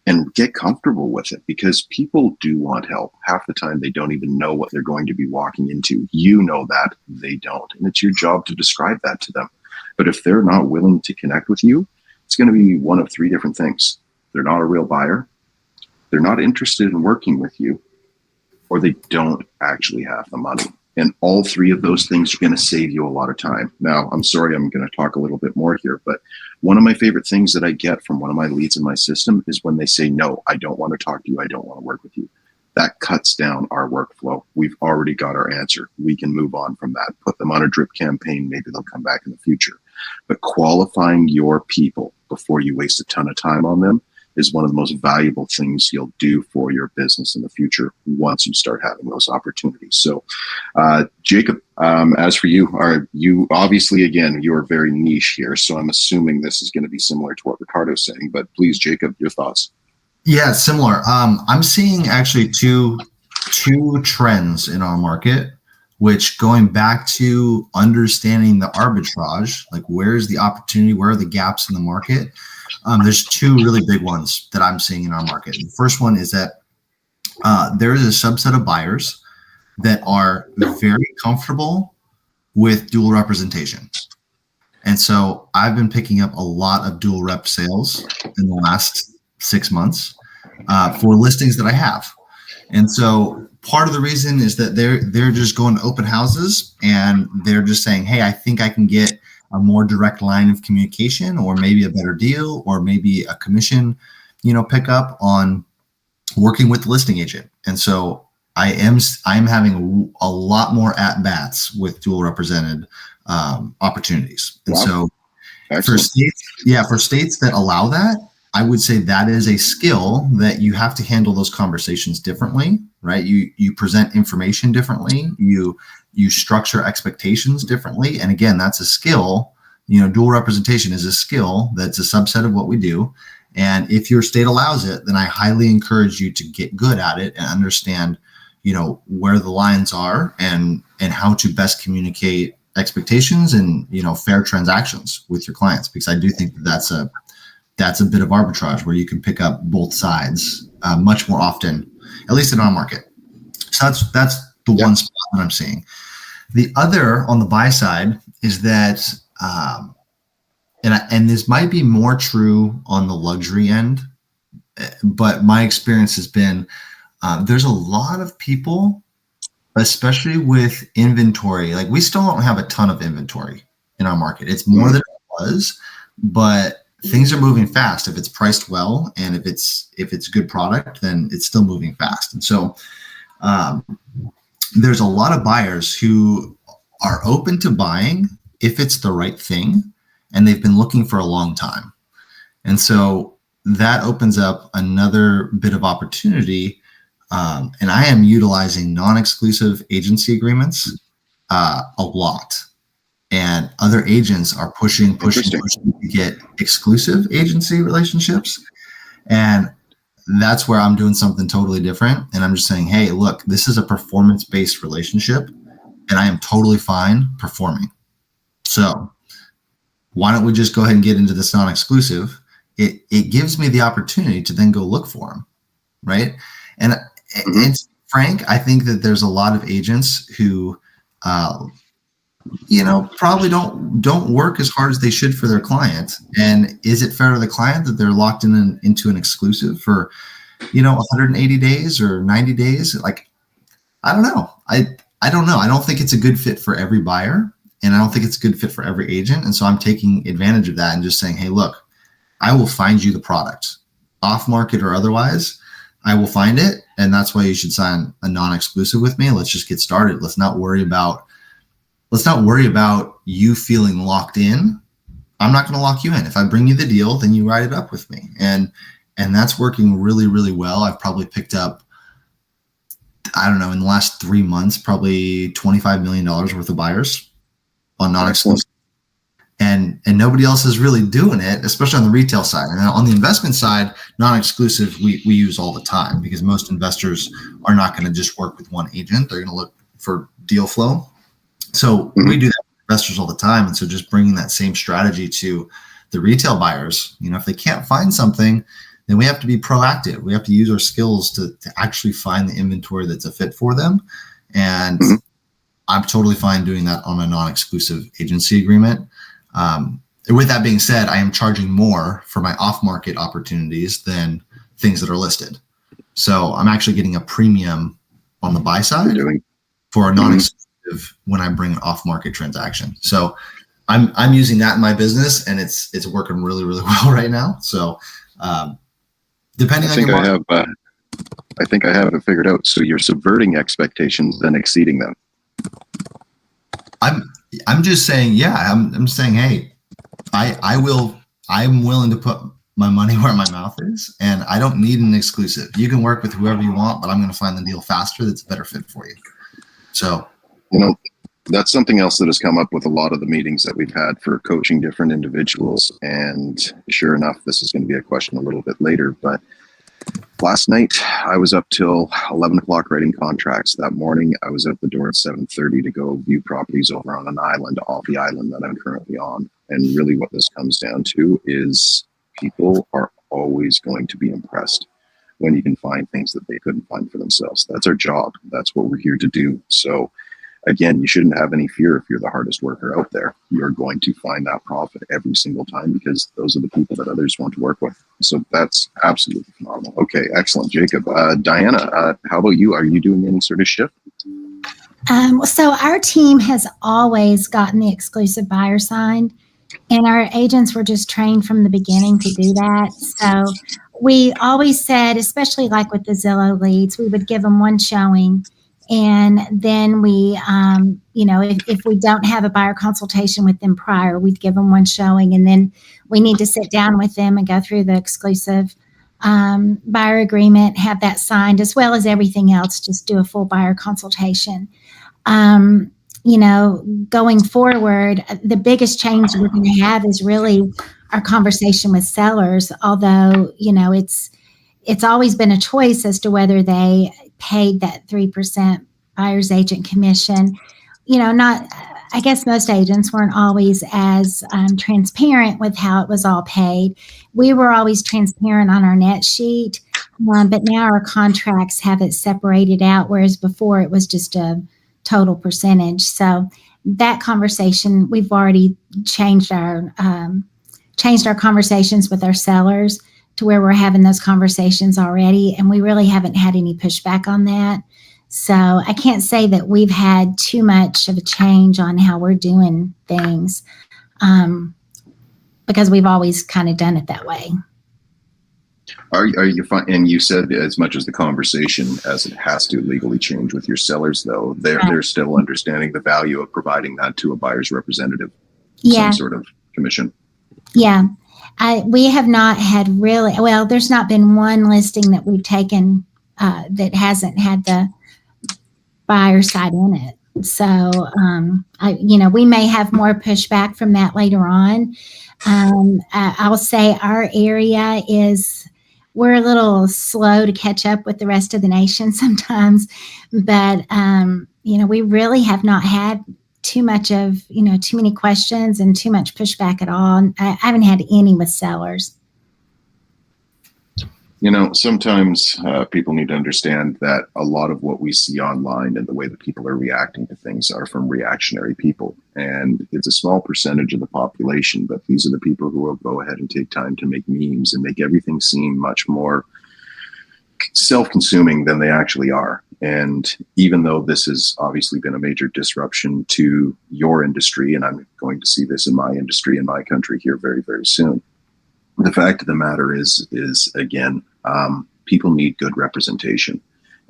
and get comfortable with it, because people do want help. Half the time they don't even know what they're going to be walking into. You know that, they don't. And it's your job to describe that to them. But if they're not willing to connect with you, it's going to be one of 3 different things. They're not a real buyer, they're not interested in working with you, or they don't actually have the money. And all 3 of those things are going to save you a lot of time. Now, I'm sorry, I'm going to talk a little bit more here, but one of my favorite things that I get from one of my leads in my system is when they say, no, I don't want to talk to you. I don't want to work with you. That cuts down our workflow. We've already got our answer. We can move on from that. Put them on a drip campaign. Maybe they'll come back in the future. But qualifying your people before you waste a ton of time on them is one of the most valuable things you'll do for your business in the future once you start having those opportunities. So, Jacob, as for you, you obviously, again, you are very niche here, so I'm assuming this is going to be similar to what Ricardo's saying, but please, Jacob, your thoughts. Yeah, similar. I'm seeing actually two trends in our market, which, going back to understanding the arbitrage, like where's the opportunity, where are the gaps in the market? There's 2 really big ones that I'm seeing in our market. The first one is that there is a subset of buyers that are very comfortable with dual representation. And so I've been picking up a lot of dual rep sales in the last 6 months for listings that I have. And so part of the reason is that they're just going to open houses and they're just saying, hey, I think I can get a more direct line of communication, or maybe a better deal, or maybe a commission, pickup on working with the listing agent. And so I'm having a lot more at bats with dual represented opportunities. And Wow. so Excellent. for states that allow that, I would say that is a skill that you have to handle those conversations differently, right? You present information differently, you structure expectations differently. And again, that's a skill. Dual representation is a skill that's a subset of what we do. And if your state allows it, then I highly encourage you to get good at it and understand, where the lines are and how to best communicate expectations and, fair transactions with your clients, because I do think that's a bit of arbitrage where you can pick up both sides much more often, at least in our market. So that's the one spot that I'm seeing. The other on the buy side is that, and this might be more true on the luxury end, but my experience has been there's a lot of people, especially with inventory. Like, we still don't have a ton of inventory in our market. It's more than it was, but things are moving fast. If it's priced well and if it's good product, then it's still moving fast. And so there's a lot of buyers who are open to buying if it's the right thing, and they've been looking for a long time. And so that opens up another bit of opportunity. And I am utilizing non-exclusive agency agreements a lot. And other agents are pushing to get exclusive agency relationships. And that's where I'm doing something totally different. And I'm just saying, hey, look, this is a performance-based relationship, and I am totally fine performing. So why don't we just go ahead and get into this non-exclusive? It gives me the opportunity to then go look for them, right? And it's frank, I think that there's a lot of agents who probably don't work as hard as they should for their client. And is it fair to the client that they're locked into an exclusive for 180 days or 90 days? Like, I don't know. I don't know. I don't think it's a good fit for every buyer, and I don't think it's a good fit for every agent. And so I'm taking advantage of that and just saying, hey, look, I will find you the product, off market or otherwise. I will find it, and that's why you should sign a non-exclusive with me. Let's just get started. Let's not worry about you feeling locked in. I'm not going to lock you in. If I bring you the deal, then you write it up with me. And that's working really, really well. I've probably picked up, I don't know, in the last 3 months, probably $25 million worth of buyers on non-exclusive. And nobody else is really doing it, especially on the retail side. And on the investment side, non-exclusive we use all the time, because most investors are not going to just work with one agent. They're going to look for deal flow. So we do that with investors all the time. And so just bringing that same strategy to the retail buyers, if they can't find something, then we have to be proactive. We have to use our skills to actually find the inventory that's a fit for them. And I'm totally fine doing that on a non-exclusive agency agreement. With that being said, I am charging more for my off-market opportunities than things that are listed. So I'm actually getting a premium on the buy side for a non-exclusive when I bring an off-market transaction. So I'm using that in my business, and it's working really, really well right now. So depending on your market, I think I have it figured out. So you're subverting expectations, then exceeding them. I'm just saying, I'm saying, hey, I'm willing to put my money where my mouth is, and I don't need an exclusive. You can work with whoever you want, but I'm going to find the deal faster that's a better fit for you. So, that's something else that has come up with a lot of the meetings that we've had for coaching different individuals. And sure enough, this is going to be a question a little bit later, but last night I was up till 11 o'clock writing contracts. That morning I was at the door at 7:30 to go view properties over on an island off the island that I'm currently on. And really what this comes down to is people are always going to be impressed when you can find things that they couldn't find for themselves. That's our job. That's what we're here to do. So again, you shouldn't have any fear if you're the hardest worker out there. You're going to find that profit every single time because those are the people that others want to work with. So that's absolutely phenomenal. Okay, excellent, Jacob. Diana, how about you? Are you doing any sort of shift? So our team has always gotten the exclusive buyer signed, and our agents were just trained from the beginning to do that. So we always said, especially like with the Zillow leads, we would give them one showing. And then we, if we don't have a buyer consultation with them prior, we'd give them one showing. And then we need to sit down with them and go through the exclusive buyer agreement, have that signed, as well as everything else, just do a full buyer consultation. Going forward, the biggest change we're going to have is really our conversation with sellers, although, it's always been a choice as to whether they paid that 3% buyer's agent commission. I guess most agents weren't always as transparent with how it was all paid. We were always transparent on our net sheet, but now our contracts have it separated out, whereas before it was just a total percentage. So that conversation, we've already changed our conversations with our sellers to where we're having those conversations already, and we really haven't had any pushback on that. So I can't say that we've had too much of a change on how we're doing things, because we've always kind of done it that way. Are you fine? And you said as much as the conversation as it has to legally change with your sellers, though, they're still understanding the value of providing that to a buyer's representative, some sort of commission. Yeah. We have not had there's not been one listing that we've taken that hasn't had the buyer side in it. So, we may have more pushback from that later on. I'll say our area we're a little slow to catch up with the rest of the nation sometimes, but, we really have not had too many questions and too much pushback at all. I haven't had any with sellers. Sometimes people need to understand that a lot of what we see online and the way that people are reacting to things are from reactionary people. And it's a small percentage of the population, but these are the people who will go ahead and take time to make memes and make everything seem much more self-consuming than they actually are. And even though this has obviously been a major disruption to your industry, and I'm going to see this in my industry, in my country here very, very soon, the fact of the matter is again, people need good representation.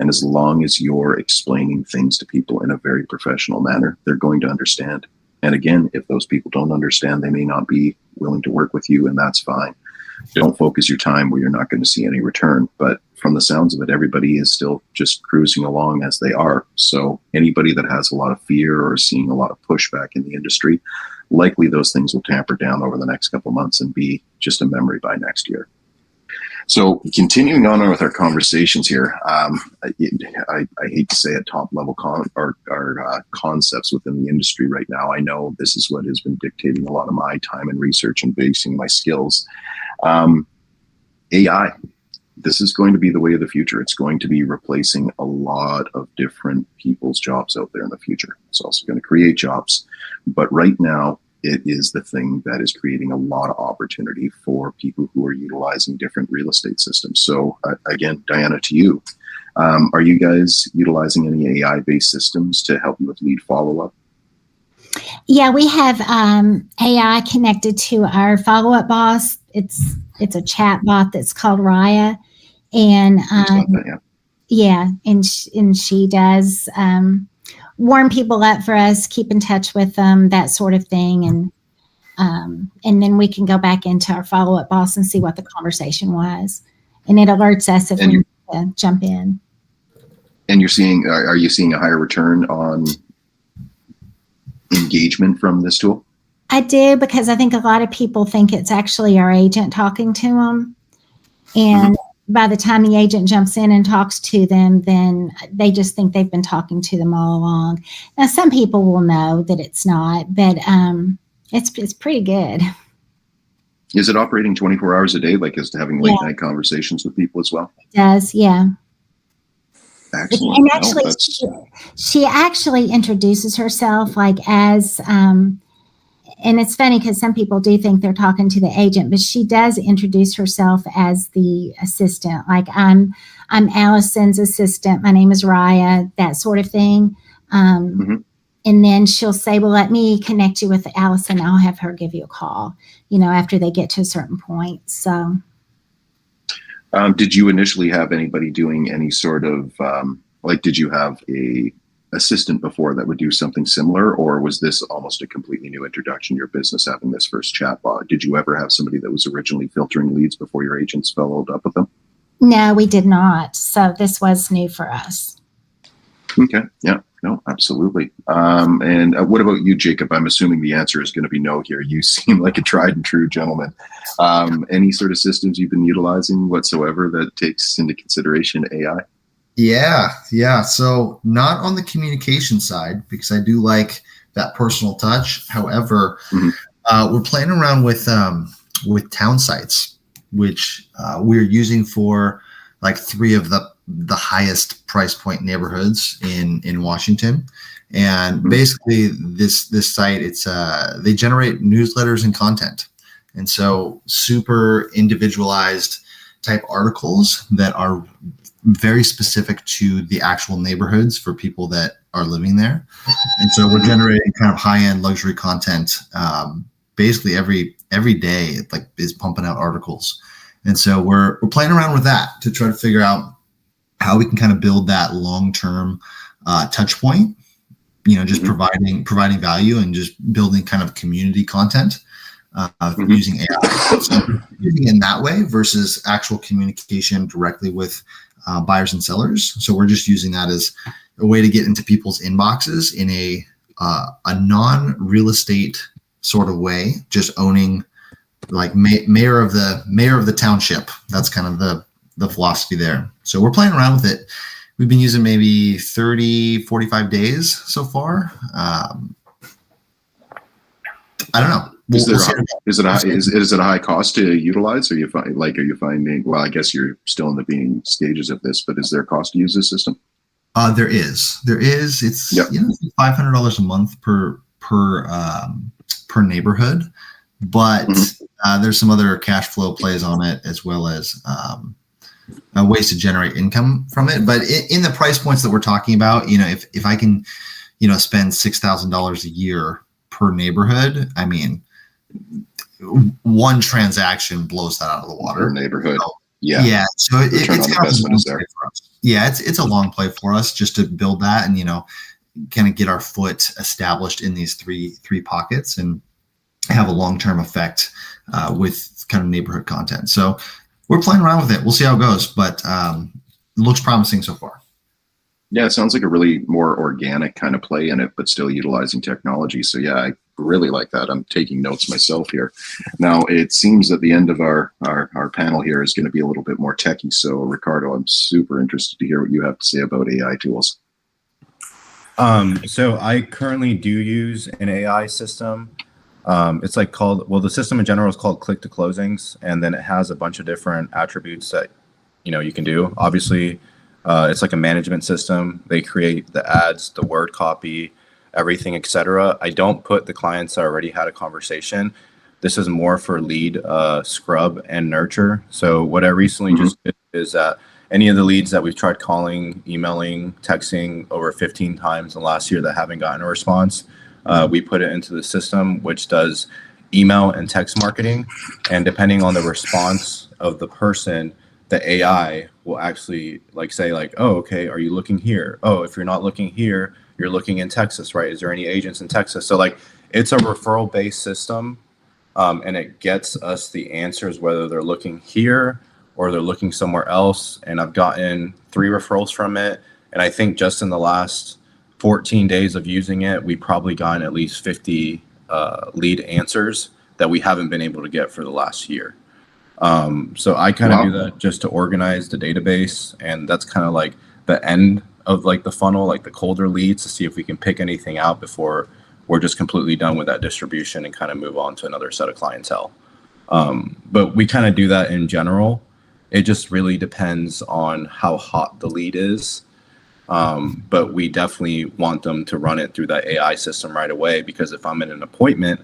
And as long as you're explaining things to people in a very professional manner, they're going to understand. And again, if those people don't understand, they may not be willing to work with you, and that's fine. Don't focus your time where you're not going to see any return. But from the sounds of it, everybody is still just cruising along as they are. So anybody that has a lot of fear or seeing a lot of pushback in the industry, likely those things will tamper down over the next couple of months and be just a memory by next year. So continuing on with our conversations here, I hate to say it, top level concepts within the industry right now. I know this is what has been dictating a lot of my time and research and basing my skills. AI, this is going to be the way of the future. It's going to be replacing a lot of different people's jobs out there in the future. It's also going to create jobs. But right now, it is the thing that is creating a lot of opportunity for people who are utilizing different real estate systems. So again, Diana, to you, are you guys utilizing any AI-based systems to help you with lead follow-up? Yeah, we have AI connected to our follow-up boss. It's a chat bot that's called Raya, and and she does warm people up for us, keep in touch with them, that sort of thing, and then we can go back into our follow-up boss and see what the conversation was, and it alerts us if we need to jump in. And are you seeing a higher return on engagement from this tool? I do, because I think a lot of people think it's actually our agent talking to them. And by the time the agent jumps in and talks to them, then they just think they've been talking to them all along. Now, some people will know that it's not, but it's pretty good. Is it operating 24 hours a day, like is having late night conversations with people as well? It does, yeah. Excellent. And No, actually, that's she actually introduces herself like as, and it's funny because some people do think they're talking to the agent, but she does introduce herself as the assistant. Like I'm Allison's assistant. My name is Raya, that sort of thing. mhm. And then she'll say, well, let me connect you with Allison. I'll have her give you a call, after they get to a certain point. So. Did you initially have anybody doing any sort of like? Did you have a assistant before that would do something similar, or was this almost a completely new introduction to your business having this first chatbot? Did you ever have somebody that was originally filtering leads before your agents followed up with them? No, we did not. So this was new for us. Okay. Yeah. No, absolutely. And what about you, Jacob? I'm assuming the answer is going to be no here. You seem like a tried and true gentleman. Any sort of systems you've been utilizing whatsoever that takes into consideration AI? Yeah. So not on the communication side, because I do like that personal touch. However, we're playing around with town sites, which we're using for like 3 of the highest price point neighborhoods in Washington. And basically this site, it's they generate newsletters and content. And so super individualized type articles that are very specific to the actual neighborhoods for people that are living there. And so we're generating kind of high-end luxury content basically every day. It like is pumping out articles. And so we're playing around with that to try to figure out how we can kind of build that long-term touch point, just providing value and just building kind of community content using AI. So using it in that way versus actual communication directly with buyers and sellers. So we're just using that as a way to get into people's inboxes in a non-real estate sort of way, just owning like mayor of the township. That's kind of the philosophy there. So we're playing around with it. We've been using maybe 30, 45 days so far. I don't know. Is it a high cost to utilize? Are you finding? Well, I guess you're still in the beginning stages of this, but is there a cost to use this system? There is. It's $500 a month per neighborhood, but there's some other cash flow plays on it as well as ways to generate income from it. But in the price points that we're talking about, if I can, spend $6,000 a year per neighborhood, I mean, one transaction blows that out of the water. Per neighborhood. So, yeah. Yeah. So it's kind of investment is there. Yeah, it's a long play for us just to build that and kind of get our foot established in these three pockets and have a long-term effect with kind of neighborhood content. So we're playing around with it. We'll see how it goes, but it looks promising so far. Yeah, it sounds like a really more organic kind of play in it, but still utilizing technology. So yeah, I really like that. I'm taking notes myself here. Now, it seems that the end of our panel here is going to be a little bit more techy. So Ricardo, I'm super interested to hear what you have to say about AI tools. So I currently do use an AI system. It's like the system in general is called click to closings, and then it has a bunch of different attributes that you can do. Obviously, it's like a management system. They create the ads, the word copy, everything, etc. I don't put the clients that already had a conversation. This is more for lead scrub and nurture. So what I recently just did is that any of the leads that we've tried calling, emailing, texting over 15 times in the last year that haven't gotten a response, we put it into the system, which does email and text marketing. And depending on the response of the person, the AI will actually say, oh, okay, are you looking here? Oh, if you're not looking here, you're looking in Texas, right? Is there any agents in Texas? So it's a referral based system, and it gets us the answers, whether they're looking here or they're looking somewhere else. And I've gotten 3 referrals from it. And I think just in the last 14 days of using it, we probably gotten at least 50 lead answers that we haven't been able to get for the last year. So I kind of do that just to organize the database, and that's kind of like the end of the funnel, the colder leads, to see if we can pick anything out before we're just completely done with that distribution and kind of move on to another set of clientele. But we kind of do that in general. It just really depends on how hot the lead is. But we definitely want them to run it through that AI system right away, because if I'm in an appointment,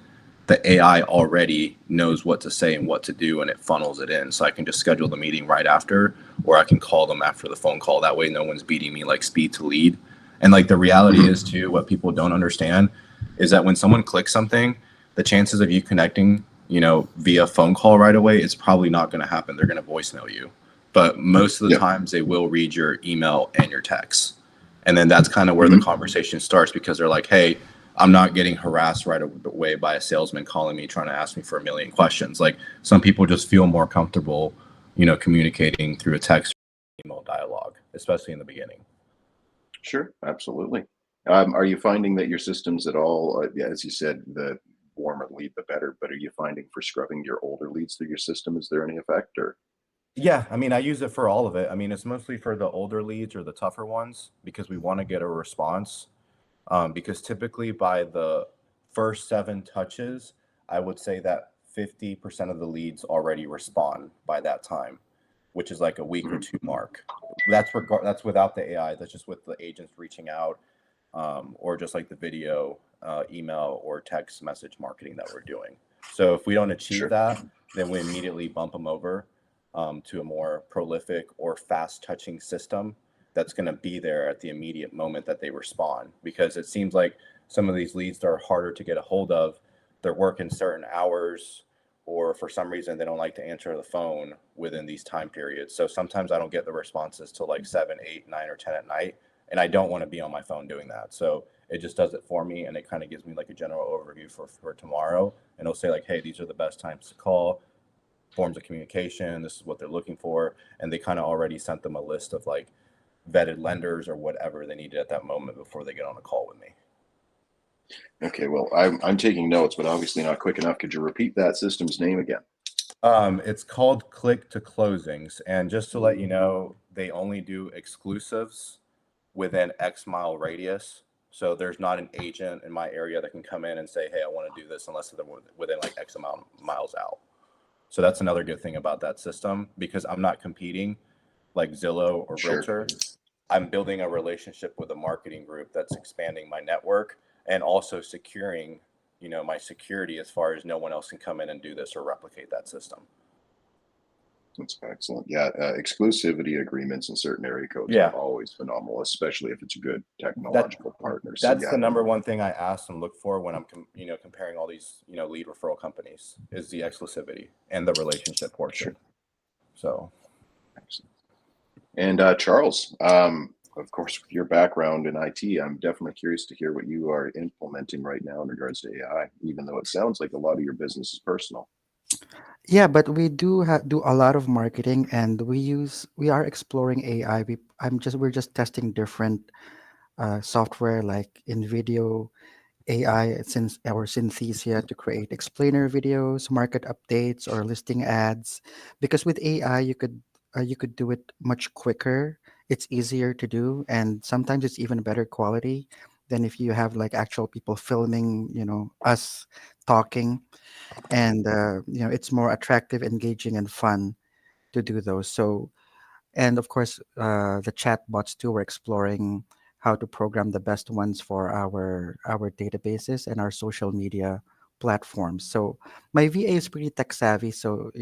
the AI already knows what to say and what to do, and it funnels it in. So I can just schedule the meeting right after, or I can call them after the phone call. That way, no one's beating me like speed to lead. And like the reality is too, what people don't understand is that when someone clicks something, the chances of you connecting, via phone call right away, it's probably not going to happen. They're going to voicemail you. But most of the times they will read your email and your text. And then that's kind of where the conversation starts, because they're like, hey, I'm not getting harassed right away by a salesman calling me, trying to ask me for a million questions. Like, some people just feel more comfortable, communicating through a text or email dialogue, especially in the beginning. Sure, absolutely. Are you finding that your systems at all, as you said, the warmer lead, the better, but are you finding for scrubbing your older leads through your system, is there any effect, or? Yeah, I mean, I use it for all of it. I mean, it's mostly for the older leads or the tougher ones, because we want to get a response. Because typically by the first 7 touches, I would say that 50% of the leads already respond by that time, which is like a week or 2 mark. That's without the AI. That's just with the agents reaching out, or just like the video, email, or text message marketing that we're doing. So if we don't achieve that, then we immediately bump them over to a more prolific or fast touching system that's going to be there at the immediate moment that they respond. Because it seems like some of these leads are harder to get a hold of. They're working certain hours, or for some reason they don't like to answer the phone within these time periods. So sometimes I don't get the responses till like 7, 8, 9, or 10 at night, and I don't want to be on my phone doing that. So it just does it for me, and it kind of gives me like a general overview for tomorrow, and it'll say like, hey, these are the best times to call, forms of communication, this is what they're looking for. And they kind of already sent them a list of like vetted lenders or whatever they needed at that moment before they get on a call with me. Okay, well, I'm taking notes, but obviously not quick enough. Could you repeat that system's name again? It's called Click to Closings. And just to let you know, they only do exclusives within X mile radius. So there's not an agent in my area that can come in and say, hey, I want to do this, unless they're within like X amount of miles out. So that's another good thing about that system, because I'm not competing like Zillow or Realtor. I'm building a relationship with a marketing group that's expanding my network, and also securing, my security, as far as no one else can come in and do this or replicate that system. That's excellent. Yeah, exclusivity agreements in certain area codes are always phenomenal, especially if it's a good technological partner. So That's the number one thing I ask and look for when I'm, comparing all these, lead referral companies, is the exclusivity and the relationship portion. Sure. So. Excellent. And Charles, of course, with your background in IT, I'm definitely curious to hear what you are implementing right now in regards to AI, even though it sounds like a lot of your business is personal. Yeah, but we do a lot of marketing, and we are exploring AI. We're just testing different software like in video AI, since our Synthesia, to create explainer videos, market updates, or listing ads. Because with AI, you could do it much quicker. It's easier to do, and sometimes it's even better quality than if you have like actual people filming, us talking. And it's more attractive, engaging, and fun to do those. So, and of course, the chatbots too. We're exploring how to program the best ones for our databases and our social media platforms. So my VA is pretty tech savvy, so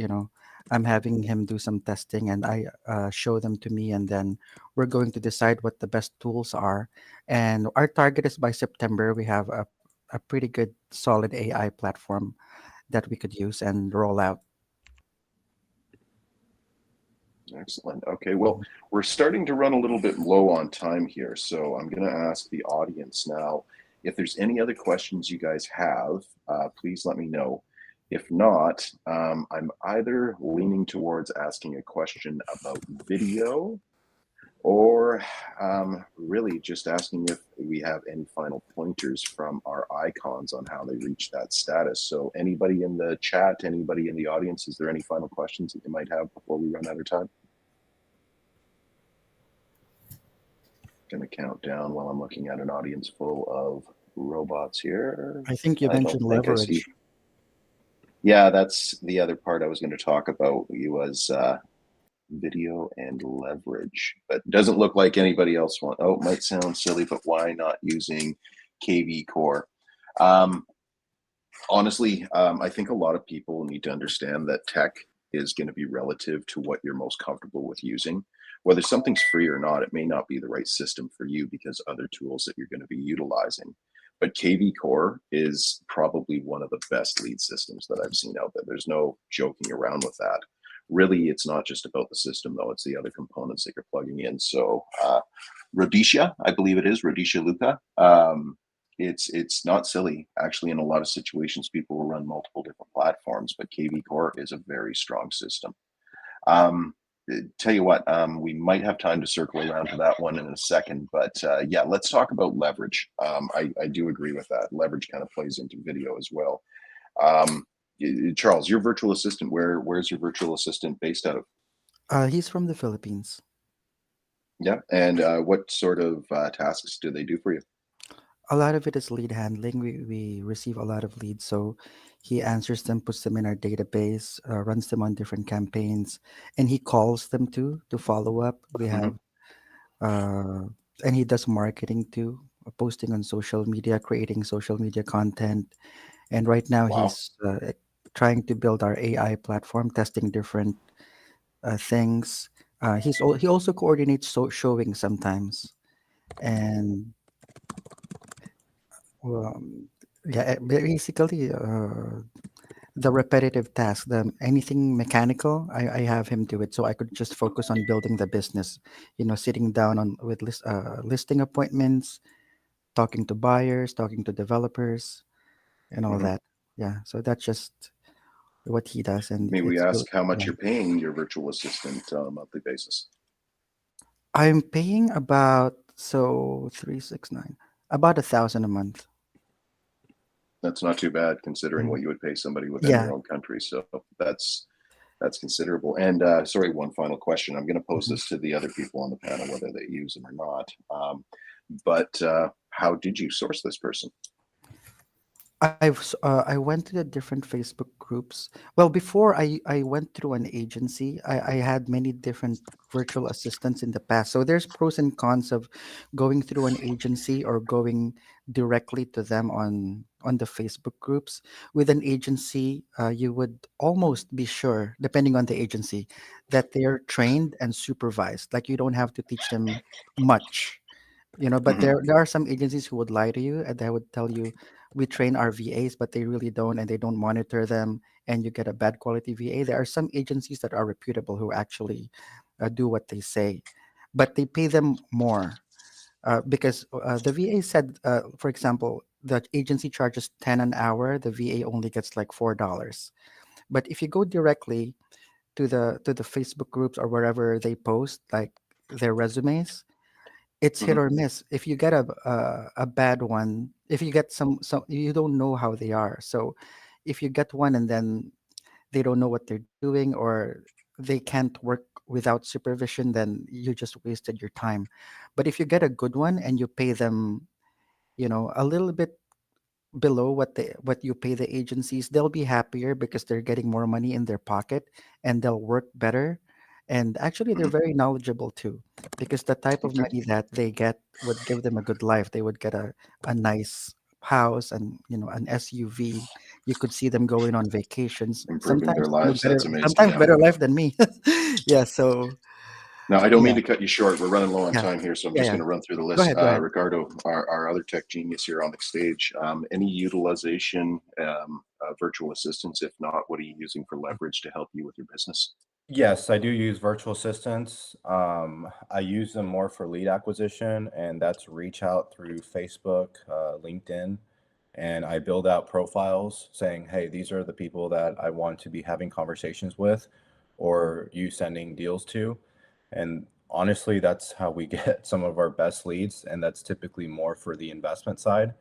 I'm having him do some testing, and I show them to me, and then we're going to decide what the best tools are. And our target is by September we have a pretty good solid AI platform that we could use and roll out. Excellent. Okay, well, we're starting to run a little bit low on time here, so I'm going to ask the audience now, if there's any other questions you guys have, please let me know. If not, I'm either leaning towards asking a question about video, or really just asking if we have any final pointers from our icons on how they reach that status. So anybody in the chat, anybody in the audience, is there any final questions that you might have before we run out of time? Going to count down while I'm looking at an audience full of robots here. I think you mentioned leverage. Yeah, that's the other part I was going to talk about. Was video and leverage, but doesn't look like anybody else want. Oh, it might sound silly, but why not using KV Core? Um, Honestly, I think a lot of people need to understand that tech is going to be relative to what you're most comfortable with using. Whether something's free or not, it may not be the right system for you because other tools that you're going to be utilizing. But KV Core is probably one of the best lead systems that I've seen out there. There's no joking around with that. Really, it's not just about the system, though. It's the other components that you're plugging in. So, Rhodesia, I believe it is Rhodesia Luca. It's not silly. Actually, in a lot of situations, people will run multiple different platforms, but KV Core is a very strong system. Um, Tell you what, we might have time to circle around to that one in a second, but yeah, let's talk about leverage. I do agree with that. Leverage kind of plays into video as well. Um, Charles, your virtual assistant, where's your virtual assistant based out of? He's from the Philippines. Yeah, and what sort of tasks do they do for you? A lot of it is lead handling. We receive a lot of leads, so he answers them, puts them in our database, runs them on different campaigns, and he calls them too to follow up. We Hmm. have uh, and he does marketing too, posting on social media, creating social media content. And right now Wow. he's trying to build our AI platform, testing different things. He also coordinates showing sometimes, and um, yeah, basically the repetitive task, the anything mechanical, I have him do it, so I could just focus on building the business. Sitting down on with listing appointments, talking to buyers, talking to developers, and all Hmm. that. Yeah, so that's just what he does, and May we it's really, ask how much yeah. you're paying your virtual assistant on a monthly basis? I'm paying about, so 369, about 1,000 a month. That's not too bad considering Mhm. what you would pay somebody within Yeah. your own country. So that's considerable. And sorry, one final question. I'm going to pose Mhm. this to the other people on the panel, whether they use them or not. But how did you source this person? I went to the different Facebook groups. Well, before I went through an agency. I had many different virtual assistants in the past. So there's pros and cons of going through an agency or going directly to them on the Facebook groups. With an agency, you would almost be sure, depending on the agency, that they are trained and supervised. Like you don't have to teach them much. But Hmm. there are some agencies who would lie to you, and they would tell you we train our VAs, but they really don't, and they don't monitor them, and you get a bad quality VA. There are some agencies that are reputable who actually do what they say, but they pay them more because the VA said, for example, the agency charges 10 an hour, the VA only gets like $4. But if you go directly to the Facebook groups or wherever they post like their resumes, it's hit Hmm. or miss. If you get a bad one, if you get some, you don't know how they are. So if you get one and then they don't know what they're doing, or they can't work without supervision, then you just wasted your time. But if you get a good one and you pay them, a little bit below what you pay the agencies, they'll be happier because they're getting more money in their pocket, and they'll work better. And actually they're Hmm. very knowledgeable too, because the type of Okay. money that they get would give them a good life. They would get a nice house and an SUV. You could see them going on vacations, Improving their sometimes lives. That's amazing. sometimes Yeah. better life than me. Yeah, so Now, I don't mean yeah, to cut you short. We're running low on yeah, time here, so I'm yeah, just yeah. going to run through the Go list. ahead, go ahead. Ricardo, our other tech genius here on the stage, any utilization virtual assistants? If not, what are you using for leverage to help you with your business? Yes, I do use virtual assistants. I use them more for lead acquisition, and that's reach out through Facebook, LinkedIn, and I build out profiles saying, hey, these are the people that I want to be having conversations with, or you sending deals to. And honestly, that's how we get some of our best leads, and that's typically more for the investment side.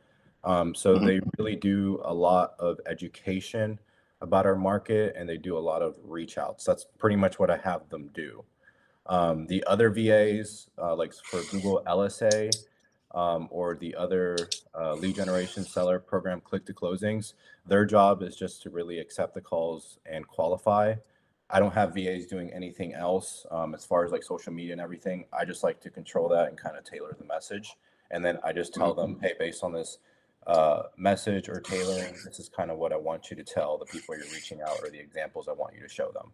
So Hmm. they really do a lot of education about our market, and they do a lot of reach outs. That's pretty much what I have them do. The other VAs, like for Google LSA, or the other lead generation seller program click to closings, their job is just to really accept the calls and qualify. I don't have VAs doing anything else as far as like social media and everything. I just like to control that and kind of tailor the message. And then I just tell them, hey, based on this message or tailoring, this is kind of what I want you to tell the people you're reaching out, or the examples I want you to show them.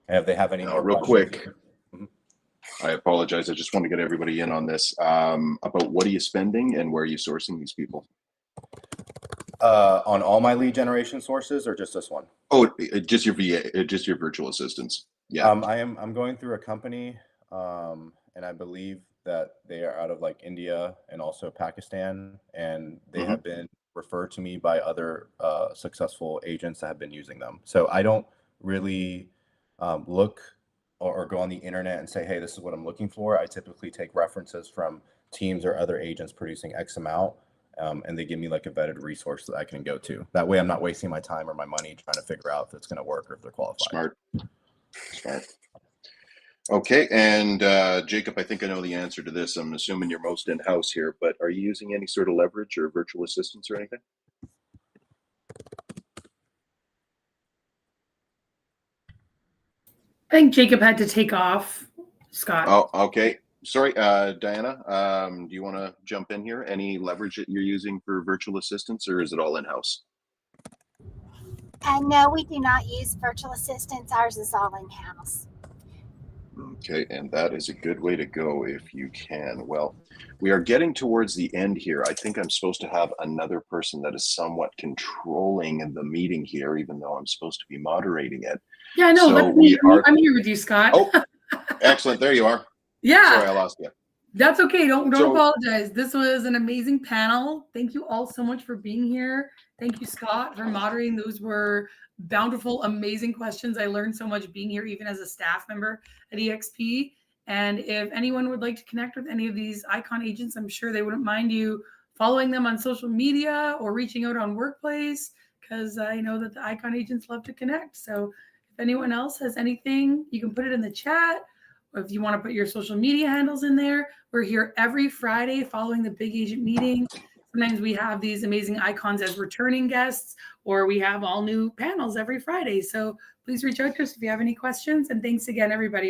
And if they have any Now, more real questions, quick, I apologize. I just want to get everybody in on this about what are you spending and where are you sourcing these people? on all my lead generation sources, or just this one? Oh, just your VA, just your virtual assistants. Yeah. I'm going through a company, and I believe that they are out of like India and also Pakistan, and they have been referred to me by other successful agents that have been using them. So I don't really look or go on the internet and say, hey, this is what I'm looking for. I typically take references from teams or other agents producing X amount, and they give me like a vetted resource that I can go to. That way I'm not wasting my time or my money trying to figure out if it's going to work or if they're qualified. Smart. Okay, and Jacob, I think I know the answer to this. I'm assuming you're most in-house here, but are you using any sort of leverage or virtual assistants or anything? I think Jacob had to take off. Scott. Oh, okay. Sorry, Diana, do you want to jump in here? Any leverage that you're using for virtual assistants, or is it all in-house? No, we do not use virtual assistants. Ours is all in-house. Okay, and that is a good way to go if you can. Well, we are getting towards the end here. I think I'm supposed to have another person that is somewhat controlling the meeting here, even though I'm supposed to be moderating it. Yeah, no, So I'm here with you, Scott. Oh, excellent. There you are. Yeah. Sorry, I lost you. That's okay. Don't apologize. This was an amazing panel. Thank you all so much for being here. Thank you, Scott, for moderating. Those were bountiful, amazing questions. I learned so much being here, even as a staff member at EXP. And if anyone would like to connect with any of these Icon agents, I'm sure they wouldn't mind you following them on social media or reaching out on Workplace, because I know that the Icon agents love to connect. So if anyone else has anything, you can put it in the chat. Or if you want to put your social media handles in there, we're here every Friday following the big agent meeting. Sometimes we have these amazing icons as returning guests, or we have all new panels every Friday. So please reach out to us if you have any questions. And thanks again, everybody.